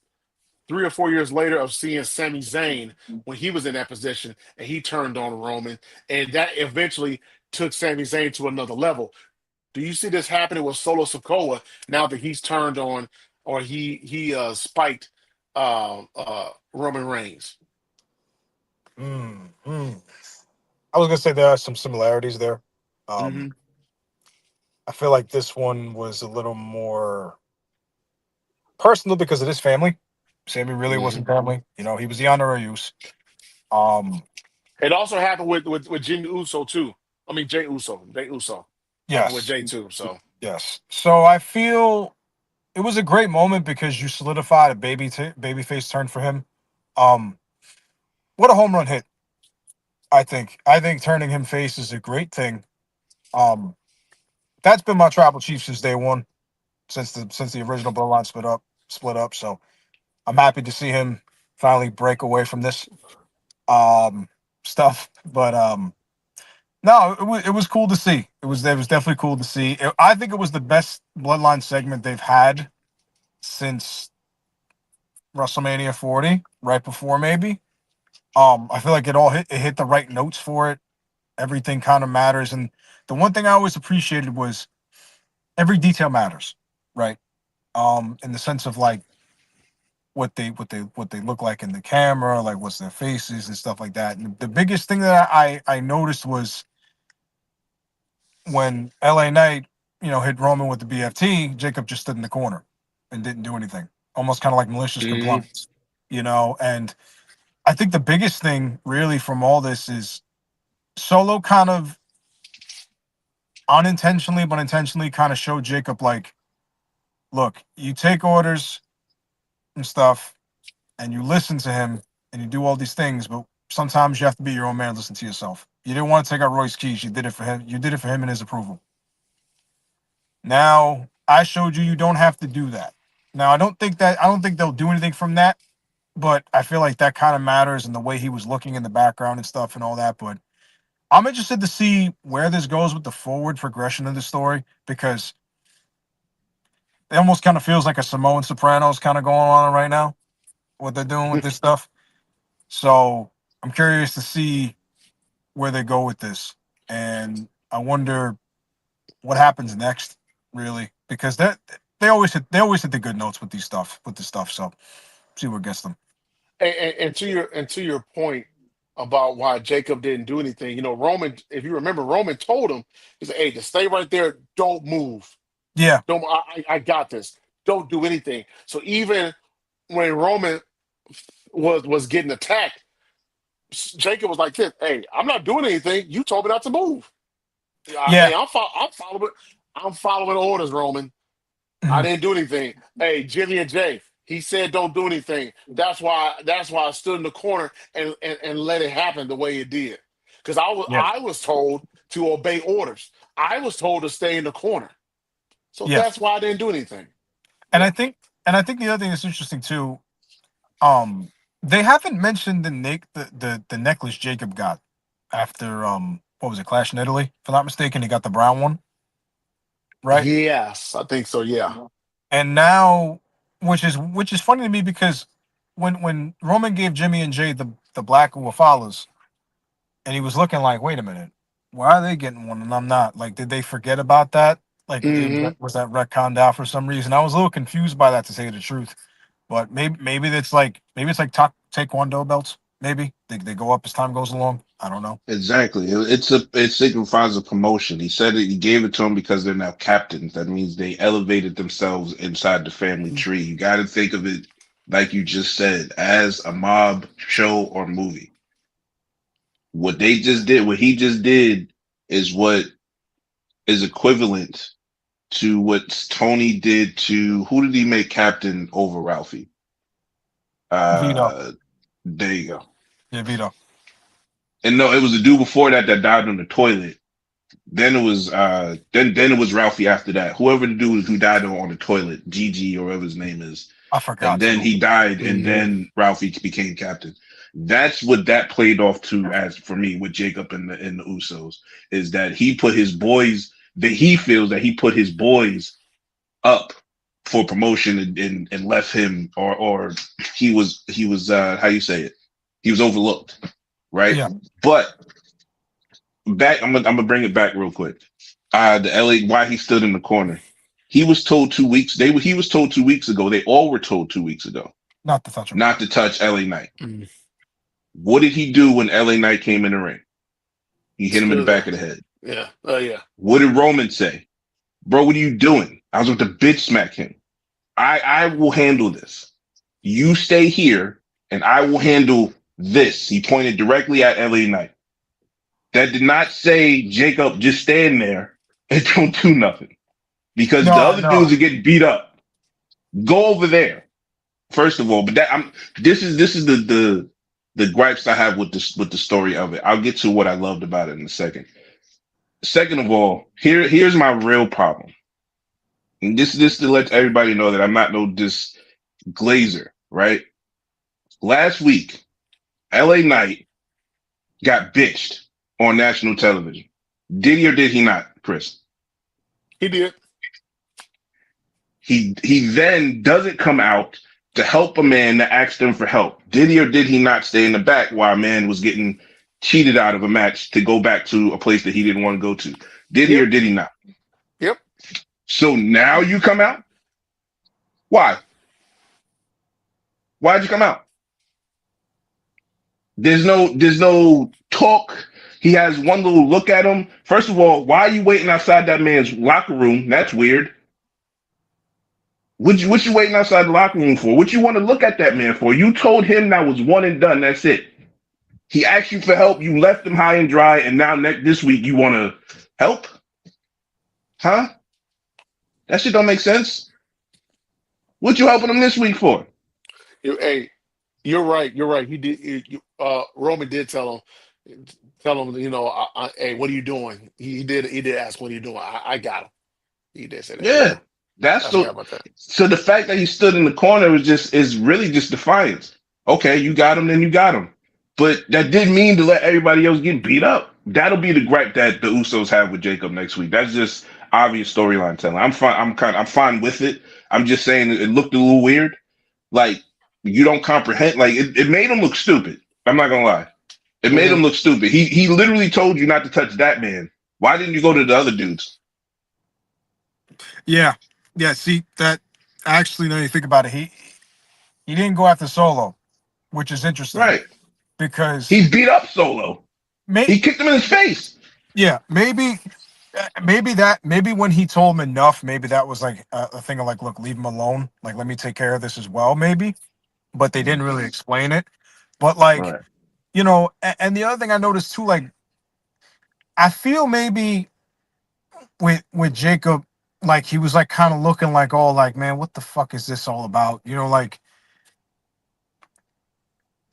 3 or 4 years later of seeing Sami Zayn when he was in that position and he turned on Roman, and that eventually took Sami Zayn to another level. Do you see this happening with Solo Sokoa now that he's turned on or he spiked Roman Reigns? Mm. I was gonna say there are some similarities there. Um, Hmm. I feel like this one was a little more personal because of his family. Sammy really Hmm. wasn't family. He was the honorary use. Um, It also happened with Jimmy Uso too. I mean Jay Uso happened with yes, Jay too. So yes. So I feel it was a great moment because you solidified a babyface turn for him. Um, what a home run hit! I think turning him face is a great thing. Um, that's been my tribal chief since day one, since the original bloodline split up. So I'm happy to see him. finally break away from this stuff. But no, it was cool to see. It was definitely cool to see. I think it was the best Bloodline segment they've had since WrestleMania 40, right before maybe. I feel like it hit the right notes for it. Everything kind of matters, and the one thing I always appreciated was every detail matters, right? In the sense of like what they look like in the camera, like what's their faces and stuff like that. And the biggest thing that I noticed was when LA Knight, hit Roman with the BFT, Jacob just stood in the corner and didn't do anything, almost kind of like malicious Hmm. compliance, And I think the biggest thing really from all this is Solo kind of unintentionally but intentionally kind of showed Jacob like, look, you take orders and stuff, and you listen to him, and you do all these things, but sometimes you have to be your own man. Listen to yourself. You didn't want to take out Roy's keys. You did it for him. You did it for him and his approval. Now I showed you don't have to do that. Now I don't think they'll do anything from that, but I feel like that kind of matters in the way he was looking in the background and stuff and all that. But I'm interested to see where this goes with the forward progression of the story because it almost kind of feels like a Samoan Sopranos kind of going on right now. What they're doing with this stuff. So I'm curious to see where they go with this, and I wonder what happens next, really, because they always hit the good notes with this stuff. So see what gets them. And to your point about why Jacob didn't do anything, Roman, if you remember, Roman told him, he said, "Hey, just stay right there, don't move, Yeah, don't. I got this. Don't do anything." So even when Roman was getting attacked, Jacob was like this, "Hey, I'm not doing anything. You told me not to move. yeah, Hey, I'm following orders, Roman. I mhm, didn't do anything. Hey, Jimmy and Jay, he said don't do anything. That's why I stood in the corner and let it happen the way it did. Because I was yeah, I was told to obey orders. I was told to stay in the corner. So yeah. that's why I didn't do anything. And I Yeah. think, and I think the other thing that's interesting too. Um, they haven't mentioned the necklace Jacob got after what was it, Clash in Italy? If I'm not mistaken, he got the brown one, right? Yes, I think so. Yeah. And now, which is funny to me because when Roman gave Jimmy and Jay the black Wafalas, and he was looking like, wait a minute, why are they getting one and I'm not? Like, did they forget about that? Like, Hmm. was that retconned out for some reason? I was a little confused by that, to say the truth. But maybe it's like taekwondo belts. Maybe they go up as time goes along. I don't know. Exactly. It signifies a promotion. He said it. He gave it to them because they're now captains. That means they elevated themselves inside the family tree. You got to think of it like you just said, as a mob show or movie. What he just did, is what is equivalent to what Tony did to, who did he make captain over Ralphie? Vito, Uh, there you go. yeah, Vito. And no, it was the dude before that died on the toilet. Then it was Ralphie after that. Whoever the dude who died on the toilet, Gigi or whatever his name is. I And forgot then too. he died, and Hmm. then Ralphie became captain. That's what that played off to, as for me, with Jacob and the Usos, is that he put his boys, that he feels that he put his boys up for promotion, and left him, or he was how you say it, he was overlooked, right? Yeah, But back, I'm gonna bring it back real quick. The LA, why he stood in the corner. He was told 2 weeks ago. They all were told 2 weeks ago not to touch him. not to touch LA Knight. Hmm. What did he do when LA Knight came in the ring? He hit him in the Still back there. of the head. Yeah. Oh yeah. What did Roman say? Bro, what are you doing? I was with the bitch smack him. I will handle this. You stay here and I will handle this. He pointed directly at LA Knight. That did not say, Jacob, just stand there and don't do nothing. Because the No, other no, dudes are getting beat up. Go over there. First of all, but this is the gripes I have with the story of it. I'll get to what I loved about it in a second. Second of all, here's my real problem. And this to let everybody know that I'm not no this glazer, right? Last week, LA Knight got bitched on national television. Did he or did he not, Chris? He did. He then doesn't come out to help a man that asked him for help. Did he or did he not stay in the back while a man was getting cheated out of a match to go back to a place that he didn't want to go to? Did he or Yep. did he not? Yep. So now you come out? Why? Why'd you come out? There's no talk. He has one little look at him. First of all, why are you waiting outside that man's locker room? That's weird. What you waiting outside the locker room for? What you want to look at that man for? You told him that was one and done. That's it. He asked you for help. You left him high and dry, and now this week you want to help? Huh? That shit don't make sense. What you helping him this week for? Hey, you're right. You're right. He did. Roman did tell him. Hey, what are you doing? He did. He did ask, what are you doing? I got him. He did say that. Yeah, Yeah, that's I forgot the. about that. So the fact that he stood in the corner is really just defiance. Okay, you got him, then you got him. But that didn't mean to let everybody else get beat up. That'll be the gripe that the Usos have with Jacob next week. That's just obvious storyline telling. I'm fine. I'm fine with it. I'm just saying it looked a little weird. Like you don't comprehend. Like it made him look stupid. I'm not gonna lie. It made him Hmm. look stupid. He literally told you not to touch that man. Why didn't you go to the other dudes? Yeah, yeah. See that actually, now you think about it, he didn't go after Solo, which is interesting Right. because He beat up Solo. may He kicked him in his face. yeah maybe when he told him enough, maybe that was like a thing of like, look, leave him alone, like let me take care of this as well, maybe. But they didn't really explain it. But like Right. and the other thing I noticed too, like I feel maybe with Jacob, like he was like kind of looking like all like, man, what the fuck is this all about? Like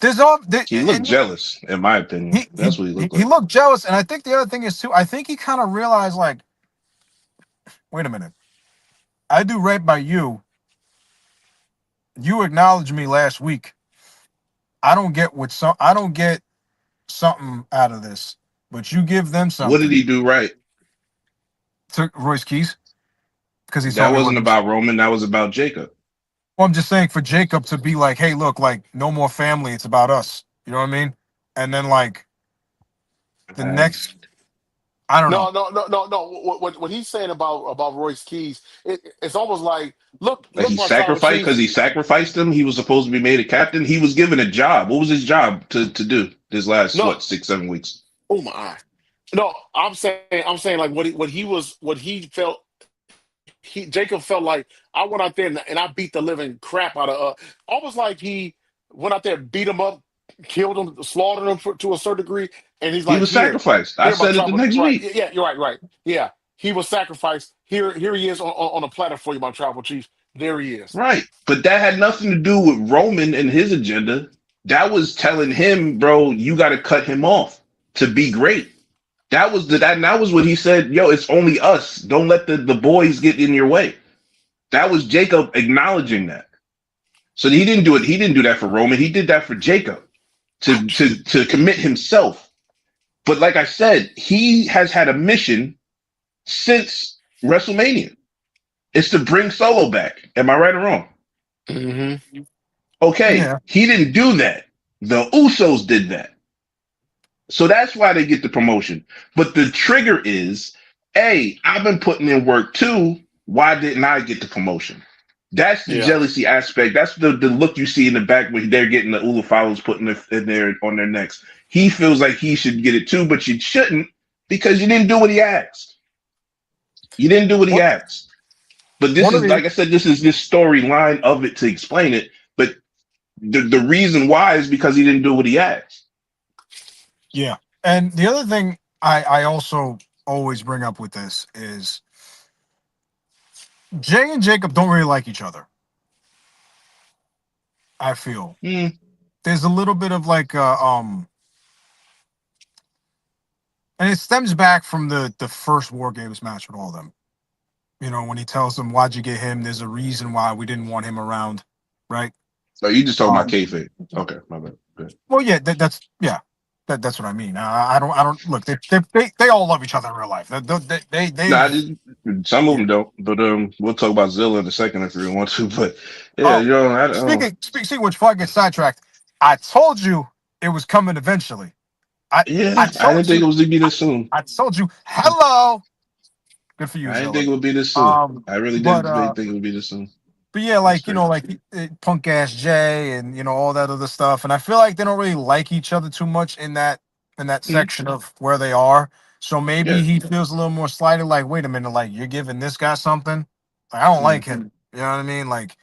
there's all there, He looked and jealous, in my opinion. he he That's what he he looked he like. looked jealous, and I think the other thing is too. I think he kind of realized like, wait a minute, I do right by you. You acknowledged me last week. I don't get something out of this, but you give them What did something. he do right? Took Royce Keys because he That told me wasn't wasn't. about Roman. That was about Jacob. Well, I'm just saying for Jacob to be like, hey, look, like no more family. It's about us. You know what I mean? And then like the Uh, next, I don't know. No. What he's saying about Royce Keys, it's almost like, like look, he my tribal sacrificed because chief. he sacrificed him. He was supposed to be made a captain. He was given a job. What was his job to do this last No, what 6 7 weeks? oh my eye. No, I'm saying like what he felt. Jacob felt like I went out there and I beat the living crap out of almost like he went out there, beat him up, killed him, slaughtered him to a certain degree, and he's He like, was here, sacrificed. I here, my said it the tribal, next right? week. Yeah, you're right, right. Yeah, he was sacrificed. Here he is on a platter for you, my tribal chief. There he is. Right. But that had nothing to do with Roman and his agenda. That was telling him, bro, you got to cut him off to be great. That was what he said. Yo, it's only us. Don't let the boys get in your way. That was Jacob acknowledging that. So he didn't do it. He didn't do that for Roman. He did that for Jacob to commit himself. But like I said, he has had a mission since WrestleMania. It's to bring Solo back. Am I right or wrong? Hmm. Okay, Yeah, he didn't do that. The Usos did that. So that's why they get the promotion. But the trigger is, hey, I've been putting in work too. Why didn't I get the promotion? That's the Yeah. jealousy aspect. That's the look you see in the back when they're getting the Ula follows put in their on their necks. He feels like he should get it too, but you shouldn't because you didn't do what he asked. You didn't do what he one asked. But this one of is, the like I said, this is this storyline of it to explain it. But the reason why is because he didn't do what he asked. yeah, and the other thing I also always bring up with this is Jay and Jacob don't really like each other. I feel Hmm. there's a little bit of like and it stems back from the first War Games match with all of them. When he tells them, "Why'd you get him?" There's a reason why we didn't want him around, right? So you just talking about Um, kayfabe. Okay, my bad. Good. well, yeah, that's yeah, that's what I mean. I don't look. They all love each other in real life. No, I They've did, some of yeah. them don't, but we'll talk about Zilla in a second if we want to. But yeah, Oh, you know, I don't. speaking which, before I get sidetracked, I told you it was coming eventually. I Yeah, I didn't told think it you. was to be this soon. I told you. Hello. Good for you, I didn't Zilla. think it would be this soon. Um, I really but didn't think it would be this soon. yeah, That's like crazy. Punk Ass Jay and all that other stuff, and I feel like they don't really like each other too much in that Mhm. section of where they are. So maybe Yeah. he feels a little more slighted. Like, wait a minute, like you're giving this guy something. Like, I don't Yeah. like him. You know what I mean? Like,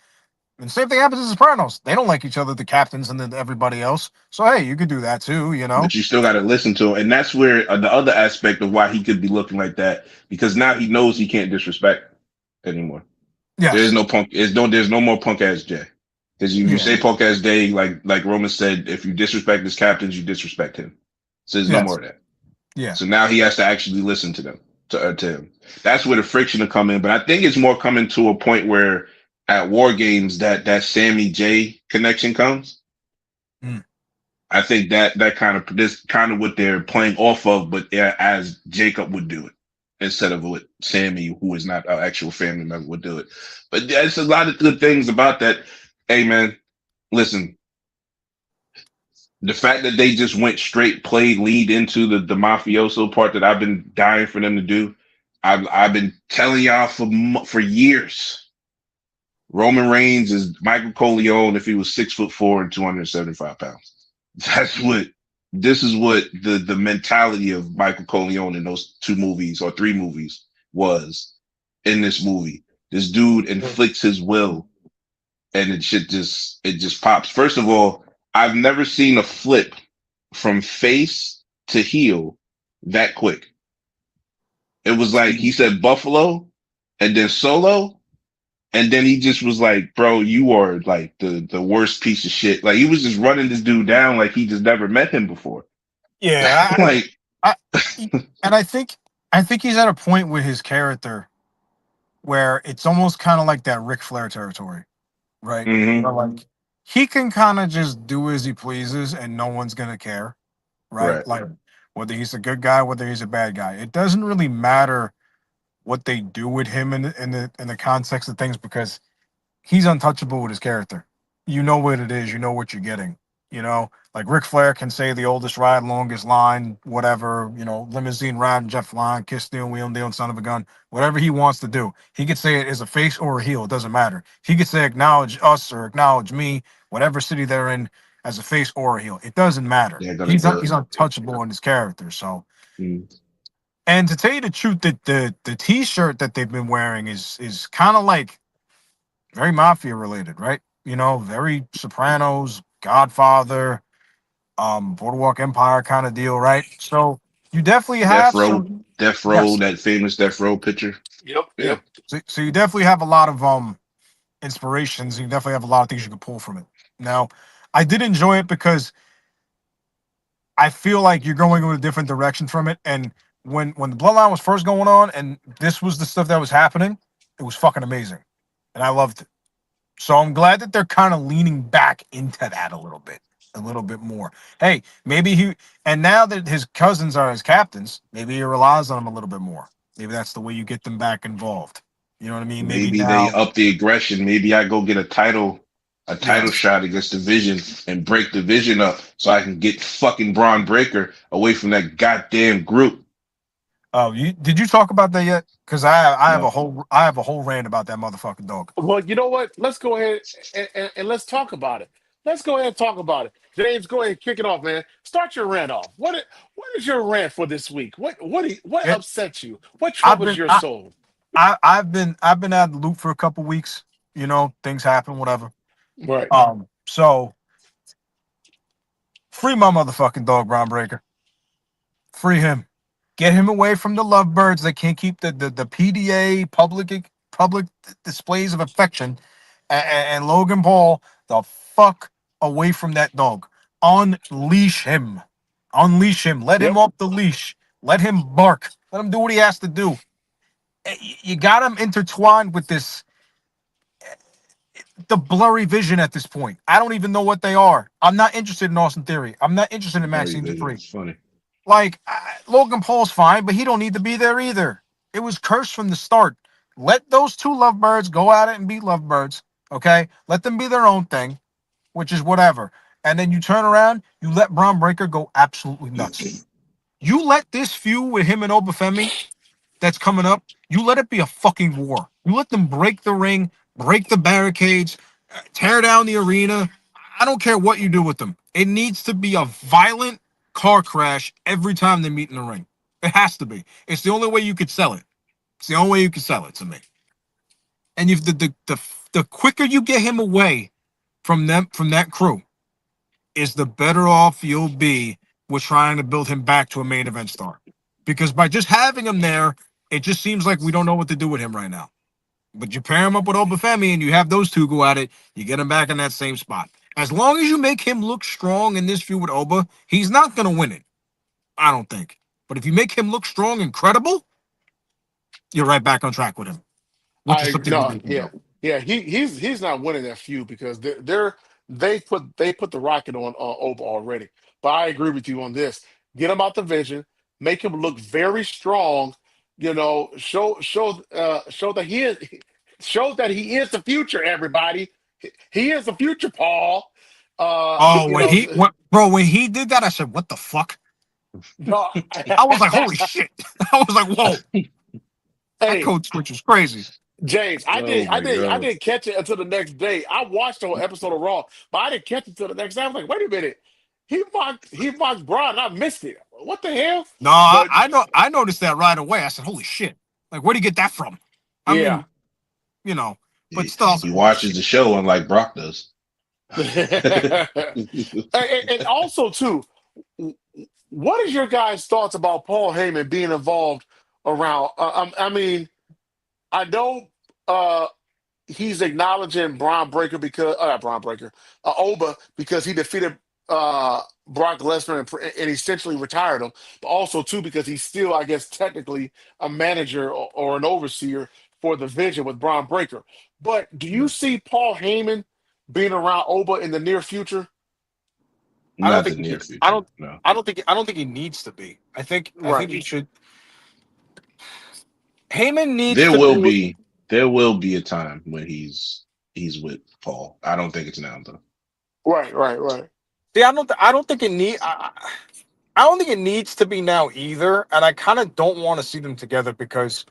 and same thing happens in Sopranos. They don't like each other, the captains and then everybody else. So hey, you could do that too. You know? But you still got to listen to him, and that's where the other aspect of why he could be looking like that, because now he knows he can't disrespect anymore. There is Yes. no punk. There's no more punk ass Jay. Because you Yeah. say punk ass Jay, like Roman said, if you disrespect his captains, you disrespect him. So there's no more Yes. of that. Yeah. So now he has to actually listen to them, to him. That's where the friction will come in. But I think it's more coming to a point where at War Games that Sammy J connection comes. Mm. I think that kind of this kind of what they're playing off of, but as Jacob would do it instead of what Sammy, who is not an actual family member, would do it. But there's a lot of good things about that. Hey man, listen, the fact that they just went straight play lead into the mafioso part that I've been dying for them to do. I've been telling y'all for years. Roman Reigns is Michael Corleone if he was 6'4" and 275 pounds. That's what this is what the mentality of Michael Corleone in those two movies or three movies was in this movie. This dude inflicts his will and it just pops. First of all, I've never seen a flip from face to heel that quick. It was like he said Buffalo and then Solo, and then he just was like, "Bro, you are like the worst piece of shit." Like he was just running this dude down like he just never met him before. Yeah. Like, I, and I think he's at a point with his character where it's almost kind of like that Ric Flair territory, right? hmm Where like he can kind of just do as he pleases and no one's gonna care, right? right. Like whether he's a good guy, whether he's a bad guy, it doesn't really matter what they do with him in the context of things because he's untouchable with his character. You know what it is. You know what you're getting. Like Ric Flair can say the oldest ride, longest line, whatever. Limousine ride, jet flying, kiss steering wheel, dealing son of a gun. Whatever he wants to do, he could say it as a face or a heel. It doesn't matter. He could say acknowledge us or acknowledge me, whatever city they're in, as a face or a heel. It doesn't matter. They're gonna do it. He's untouchable in his character. So, Mm. and to tell you the truth, that the T-shirt that they've been wearing is kind of like very mafia related, right? Very Sopranos, Godfather, Boardwalk Empire kind of deal, right? So you definitely Death have Row, some, Death Row, yes. that famous Death Row picture. Yep, Yeah, yep. So you definitely have a lot of inspirations. You definitely have a lot of things you can pull from it. Now, I did enjoy it because I feel like you're going in a different direction from it. And when the Bloodline was first going on, and this was the stuff that was happening, it was fucking amazing, and I loved it. So I'm glad that they're kind of leaning back into that a little bit more. Hey, maybe and now that his cousins are his captains, maybe he relies on them a little bit more. Maybe that's the way you get them back involved. You know what I mean? Maybe maybe they now, up the aggression. Maybe I go get a title yes. shot against the Vision and break the Vision up so I can get fucking Braun Breaker away from that goddamn group. Oh, did you talk about that yet? Because No, I have a whole rant about that motherfucking dog. Well, you know what? Let's go ahead and let's talk about it. Let's go ahead and talk about it. James, go ahead and kick it off, man. Start your rant off. What is your rant for this week? What Yeah, upsets you? What I've troubles been your soul? I've been out of the loop for a couple weeks. Things happen, whatever. Right. So free my motherfucking dog, Ron Breaker. Free him. Get him away from the lovebirds that can't keep the PDA public displays of affection and Logan Paul the fuck away from that dog. Unleash him. Unleash him. Let him Yep. off the leash. Let him bark. Let him do what he has to do. You got him intertwined with this the blurry vision at this point. I don't even know what they are. I'm not interested in Austin Theory. I'm not interested in Very Maxine vision. Dupree. It's funny. Like Logan Paul's fine, but he don't need to be there either. It was cursed from the start. Let those two lovebirds go at it and be lovebirds. Okay, let them be their own thing, which is whatever. And then you turn around, you let Braun Breaker go absolutely nuts. You let this feud with him and Obafemi that's coming up, you let it be a fucking war. You let them break the ring, break the barricades, tear down the arena. I don't care what you do with them. It needs to be a violent car crash every time they meet in the ring. It has to be. It's the only way you could sell it. It's the only way you can sell it to me. And if the quicker you get him away from them from that crew, is the better off you'll be with trying to build him back to a main event star. Because by just having him there, it just seems like we don't know what to do with him right now. But you pair him up with Obafemi and you have those two go at it, you get him back in that same spot. As long as you make him look strong in this feud with Oba, he's not going to win it. I don't think. But if you make him look strong and credible, you're right back on track with him, which is I something he no, didn't yeah, do. yeah. He's not winning that feud because they put the rocket on Oba already. But I agree with you on this. Get him out the vision, make him look very strong. You know, show that he is shows that he is the future. Everybody, he is the future, Paul. Oh, You know, when he did that, I said, "What the fuck?" no. I was like, "Holy shit!" I was like, "Whoa, that Hey, code switch was crazy." James, I Oh did, I my did, I god. didn't catch it until the next day. I watched the whole episode of Raw, but I didn't catch it until the next day. I was like, wait a minute, he mocked Braun, and I missed it. What the hell? No, But I know. I noticed that right away. I said, "Holy shit!" Like, where'd he get that from? I yeah, mean, you know, but He, still, I was like, he "Holy watches shit!" the show unlike Brock does. and also too, what is your guys' thoughts about Paul Heyman being involved around? I mean, I know. He's acknowledging Braun Breaker because Braun Breaker, Oba because he defeated Brock Lesnar and essentially retired him, but also too because he's still, I guess, technically a manager or an overseer for the Vision with Braun Breaker. But do you see Paul Heyman being around Oba in the near future? I don't Not the think he near should. I future. don't. No. I don't think. I don't think he needs to be. I think Right, he should. Heyman needs There to will be. be there will be a time when he's with Paul. I don't think it's now though. right. See, I don't think it need. I don't think it needs to be now either, and I kind of don't want to see them together because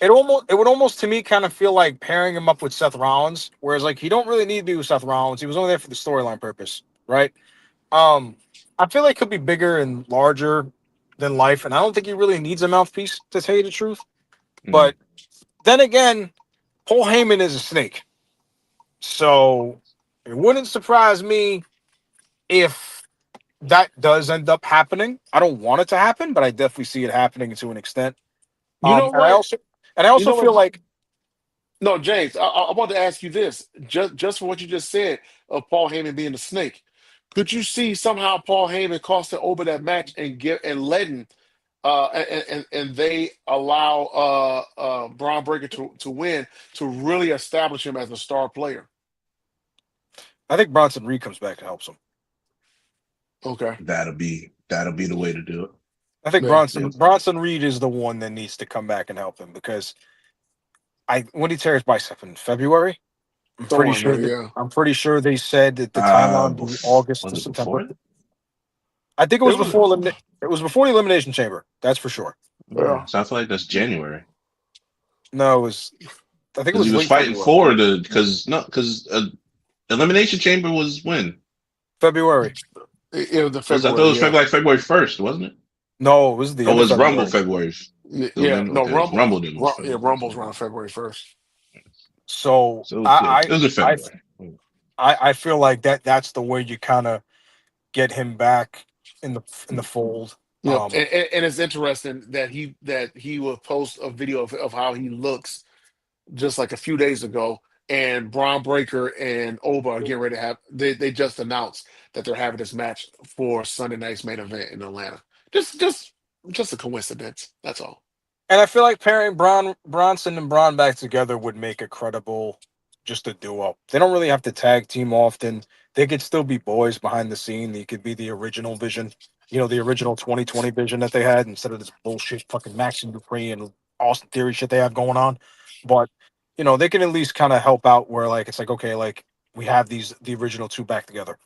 it would almost to me kind of feel like pairing him up with Seth Rollins, whereas like he don't really need to be with Seth Rollins. He was only there for the storyline purpose, right? Um, I feel like he'll be bigger and larger than life, and I don't think he really needs a mouthpiece to tell you the truth. Mm. But then again, Paul Heyman is a snake, so it wouldn't surprise me if that does end up happening. I don't want it to happen, but I definitely see it happening to an extent. You know And I what? also You know feel what? like No, James, I want to ask you this, just for what you just said of Paul Heyman being the snake. Could you see somehow Paul Heyman costing over that match and letting and they allow Braun Breaker to win to really establish him as a star player? I think Bronson Reed comes back and helps him. Okay. That'll be the way to do it. I think Yeah. Bronson Reed is the one that needs to come back and help him because I when he tear his bicep in February, Somewhere in there, yeah. I'm pretty sure they said that the timeline would be August to Was it before September. that? I think It was it was before the elimination chamber. That's for sure. Yeah, yeah. so I feel like that's January No, it was I think it because he was was late fighting February. for the because elimination chamber was when February. It was the was I thought it February, was yeah. February 1st, wasn't it? No, it was the Or end of was Rumble February. February? Yeah, no, Okay, Rumble, Rumble then was yeah, February. Rumble's around February 1st. So So yeah, it was in February. I feel like that's the way you kind of get him back in the fold. Yep, and it's interesting that he will post a video of how he looks just like a few days ago, and Braun Breaker and Oba are getting ready to have. They just announced that they're having this match for Sunday night's main event in Atlanta. Just a coincidence. That's all. And I feel like pairing Bronson and Braun back together would make a credible just a duo. They don't really have to tag team often. They could still be boys behind the scene. They could be the original Vision, the original 2020 Vision that they had instead of this bullshit fucking Max and Dupree and Austin Theory shit they have going on. But they can at least kind of help out where like it's like okay, like we have the original two back together.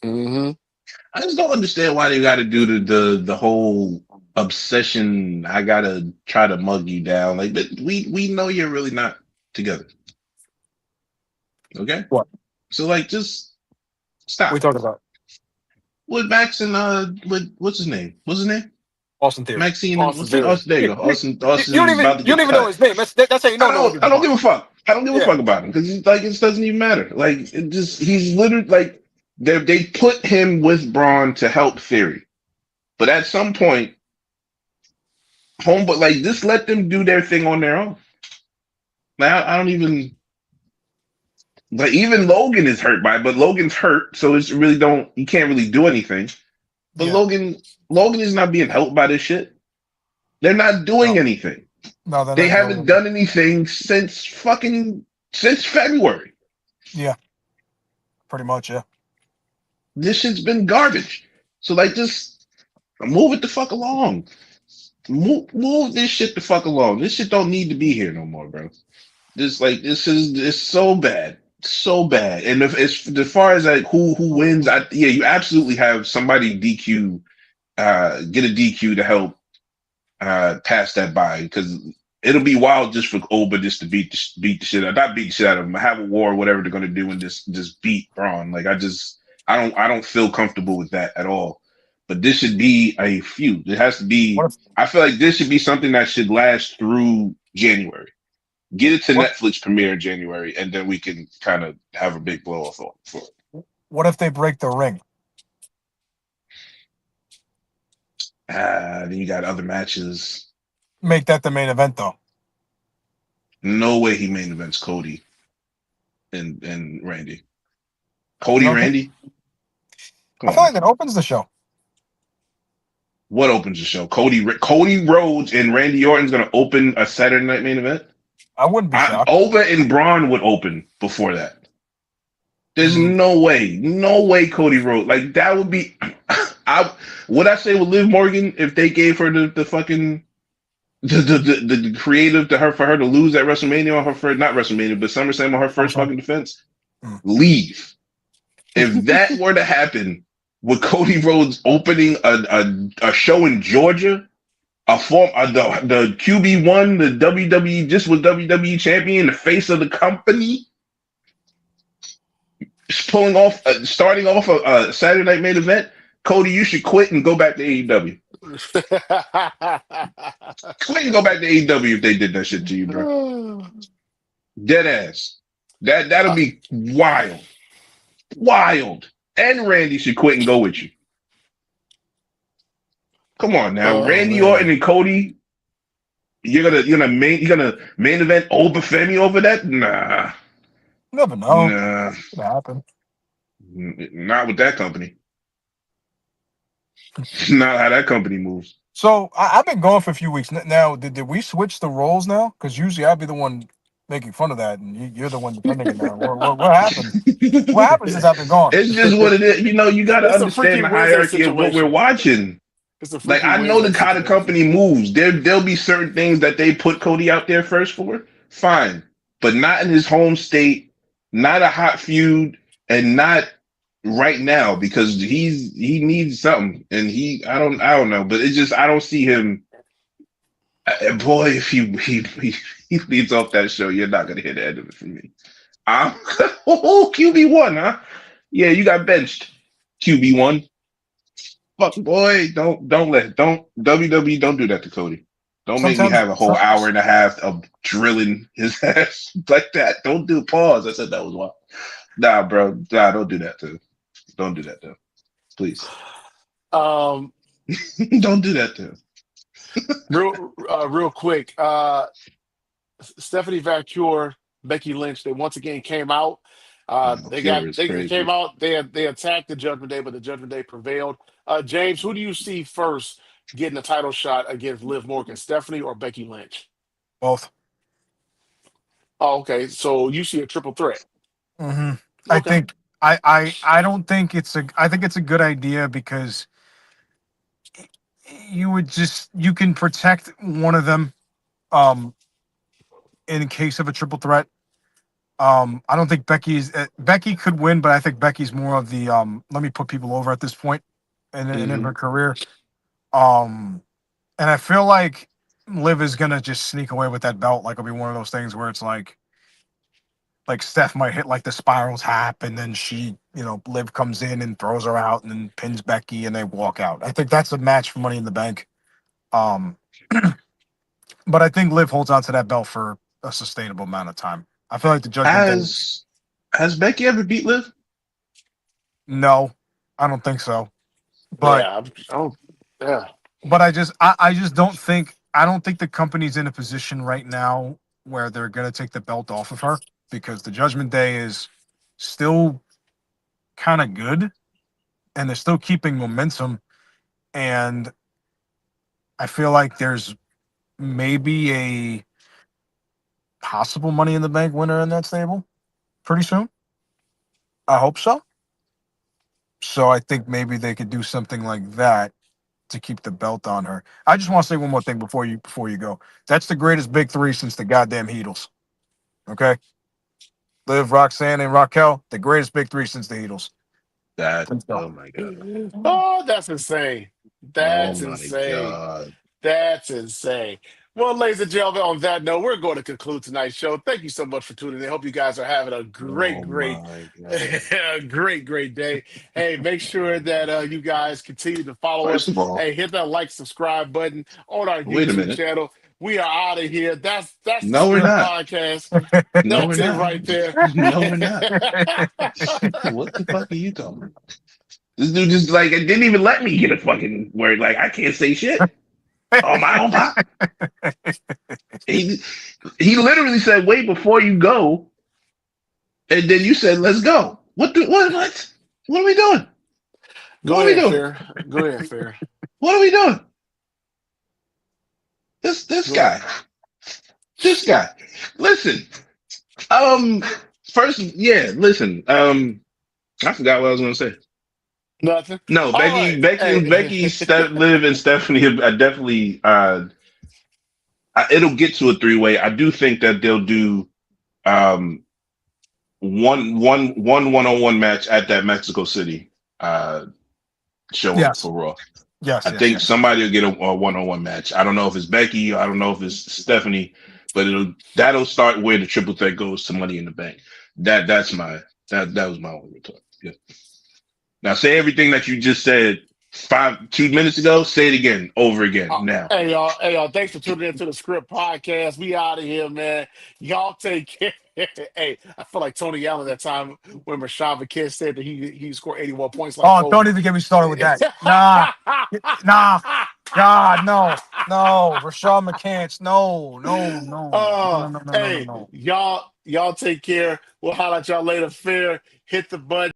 Mm-hmm. I just don't understand why they got to do the whole obsession. I gotta try to mug you down. Like, but we know you're really not together. Okay, What so like, just we stop. talking about? With Max and with what's his name? What's his name? Austin Theory. Maxine and Austin what's it? Theory. Austin. There you You, go. you, Austin. you Austin don't is even about to you get don't even know cut. his name. That's how you know no one gives I a don't fuck. give a fuck. I don't give a Yeah. fuck about him because like it doesn't even matter. Like it just he's literally like they put him with Braun to help Theory, but at some point, but like just let them do their thing on their own. Like I don't even like even Logan is hurt by it, but Logan's hurt, so it's really don't you can't really do anything. But Yeah. Logan is not being helped by this shit. They're not doing No. anything. No, they're They not doing haven't anything. done anything since February. Yeah, pretty much. Yeah. This shit's been garbage. So like just move it the fuck along. Move this shit the fuck along. This shit don't need to be here no more, bro. This is it's so bad. So bad. And if it's as far as like who wins, you absolutely have somebody DQ get a DQ to help pass that by because it'll be wild just for Oba just to beat the shit out, not beat the shit out of him, have a war, whatever they're gonna do, and just beat Braun. Like I don't feel comfortable with that at all. But this should be a feud. It has to What be. if I feel like this should be something that should last through January. Get it to what Netflix premiere in January, and then we can kind of have a big blow off for it. what if they break the ring? Then you got other matches. Make that the main event though. No way he main events Cody and Randy. You Cody don't think? Randy. Come I on, feel man. like it opens the show. What opens the show? Cody Rhodes and Randy Orton's gonna open a Saturday night main event. I wouldn't be shocked. Ova and Braun would open before that. There's Mm, no way Cody Rhodes like that would be. I would I say with Liv Morgan if they gave her the fucking the creative to her for her to lose at WrestleMania on her first not WrestleMania but SummerSlam on her first SummerSlam. fucking defense. Mm. Leave. If that were to happen with Cody Rhodes opening a show in Georgia, the QB1, the WWE just was WWE champion, the face of the company, starting off a Saturday night main event. Cody, you should quit and go back to AEW. Quit and go back to AEW if they did that shit to you, bro. Dead ass. That'll be wild. Wild. And Randy should quit and go with you. Come on now. Oh Randy man. Orton and Cody. You're gonna main event Obafemi over that? Nah. You never know. Nah. It could happen. Not with that company. Not how that company moves. So I've been gone for a few weeks now. Did we switch the roles now? Because usually I'd be the one making fun of that, and you're the one defending it now. What happened? What happened since I've been gone? It's just what it is. You got to It's a freaky understand the wizard hierarchy of what we're situation. watching. It's a Like freaky I know wizard how the situation. company moves. There'll be certain things that they put Cody out there first for. Fine, but not in his home state, not a hot feud, and not right now because he needs something, and I don't know, but it's just I don't see him. Boy, if he leads off that show, you're not gonna hear the end of it from me. I'm QB1, huh? Yeah, you got benched, QB1. Fuck, boy, don't WWE don't do that to Cody. Don't make me Sometimes, have a whole hour and a half of drilling his ass like that. Don't do pause. I said that was wild. Nah, bro. Nah, don't do that to. Don't do that though. Please. Um, Don't do that to. real quick. Stephanie Valcure, Becky Lynch, they once again came out. Cure is They came crazy. out. They attacked the Judgment Day, but the Judgment Day prevailed. James, who do you see first getting a title shot against Liv Morgan, Stephanie or Becky Lynch? both. Oh, okay. So you see a triple threat. hmm I Okay. think I don't think it's a I think it's a good idea because you can protect one of them um in case of a triple threat. I don't think Becky could win, but I think Becky's more of the let me put people over at this point in Hmm. her career. Um, and I feel like Liv is gonna just sneak away with that belt. Like it'll be one of those things where it's like Steph might hit like the spiral tap, and then Liv comes in and throws her out, and then pins Becky, and they walk out. I think that's a match for Money in the Bank. Um, but I think Liv holds on to that belt for a sustainable amount of time. I feel like the Judgment Day. Has Becky ever beat Liv? No, I don't think so. But Yeah. Oh, yeah. I just I don't think the company's in a position right now where they're gonna take the belt off of her because the Judgment Day is still kind of good and they're still keeping momentum. And I feel like there's maybe a possible Money in the Bank winner in that stable pretty soon. I hope so. So I think maybe they could do something like that to keep the belt on her. I just want to say one more thing before you go. That's the greatest big three since the goddamn Heatles. Okay, Liv, Roxanne, and Raquel, the greatest big three since the Heatles. That, Let's go. oh my God. Oh, that's insane. Oh That's my insane. God. That's insane. Well, ladies and gentlemen, on that note, we're going to conclude tonight's show. Thank you so much for tuning in. Hope you guys are having a Oh my God. a great day. Hey, make sure that you guys continue to follow First us. of all, Hey, hit that like, subscribe button on our wait a YouTube minute. channel. We are out of here. That's the No, we're Script not. Podcast. No, we're That's it not. right there. No, we're not. What the fuck are you talking about? This dude just like it didn't even let me get a fucking word. Like I can't say shit on my own pop. He he literally said, "Wait before you go," and then you said, "Let's go." What? What are we doing? Go What are we ahead, doing? Fair. Go ahead, Fair. What are we doing? This Go ahead. guy, this guy. Listen, um, first, yeah, listen, I forgot what I was gonna say. Nothing. No, All right. Becky, Hey. Liv, and Stephanie. I definitely, it'll get to a three-way. I do think that they'll do um one-on-one match at that Mexico City show Yes, for Raw. yes, I yes, think yes. somebody will get a one-on-one match. I don't know if it's Becky. I don't know if it's Stephanie, but that'll start where the triple threat goes to Money in the Bank. That's my that was my only retort. Yeah. Now say everything that you just said 2 minutes ago. Say it again, over again now. Hey y'all, thanks for tuning in to the Script Podcast. We out of here, man. Y'all take care. Hey, I feel like Tony Allen that time when Rashad McKinney said that he scored 81 points like Oh, don't Kobe. even get me started with that. Nah, nah. God, no, no. Rashad McCants, no, no, no, no, no, no, no, no, Hey, no. y'all take care. We'll holler at y'all later. Fair, hit the button.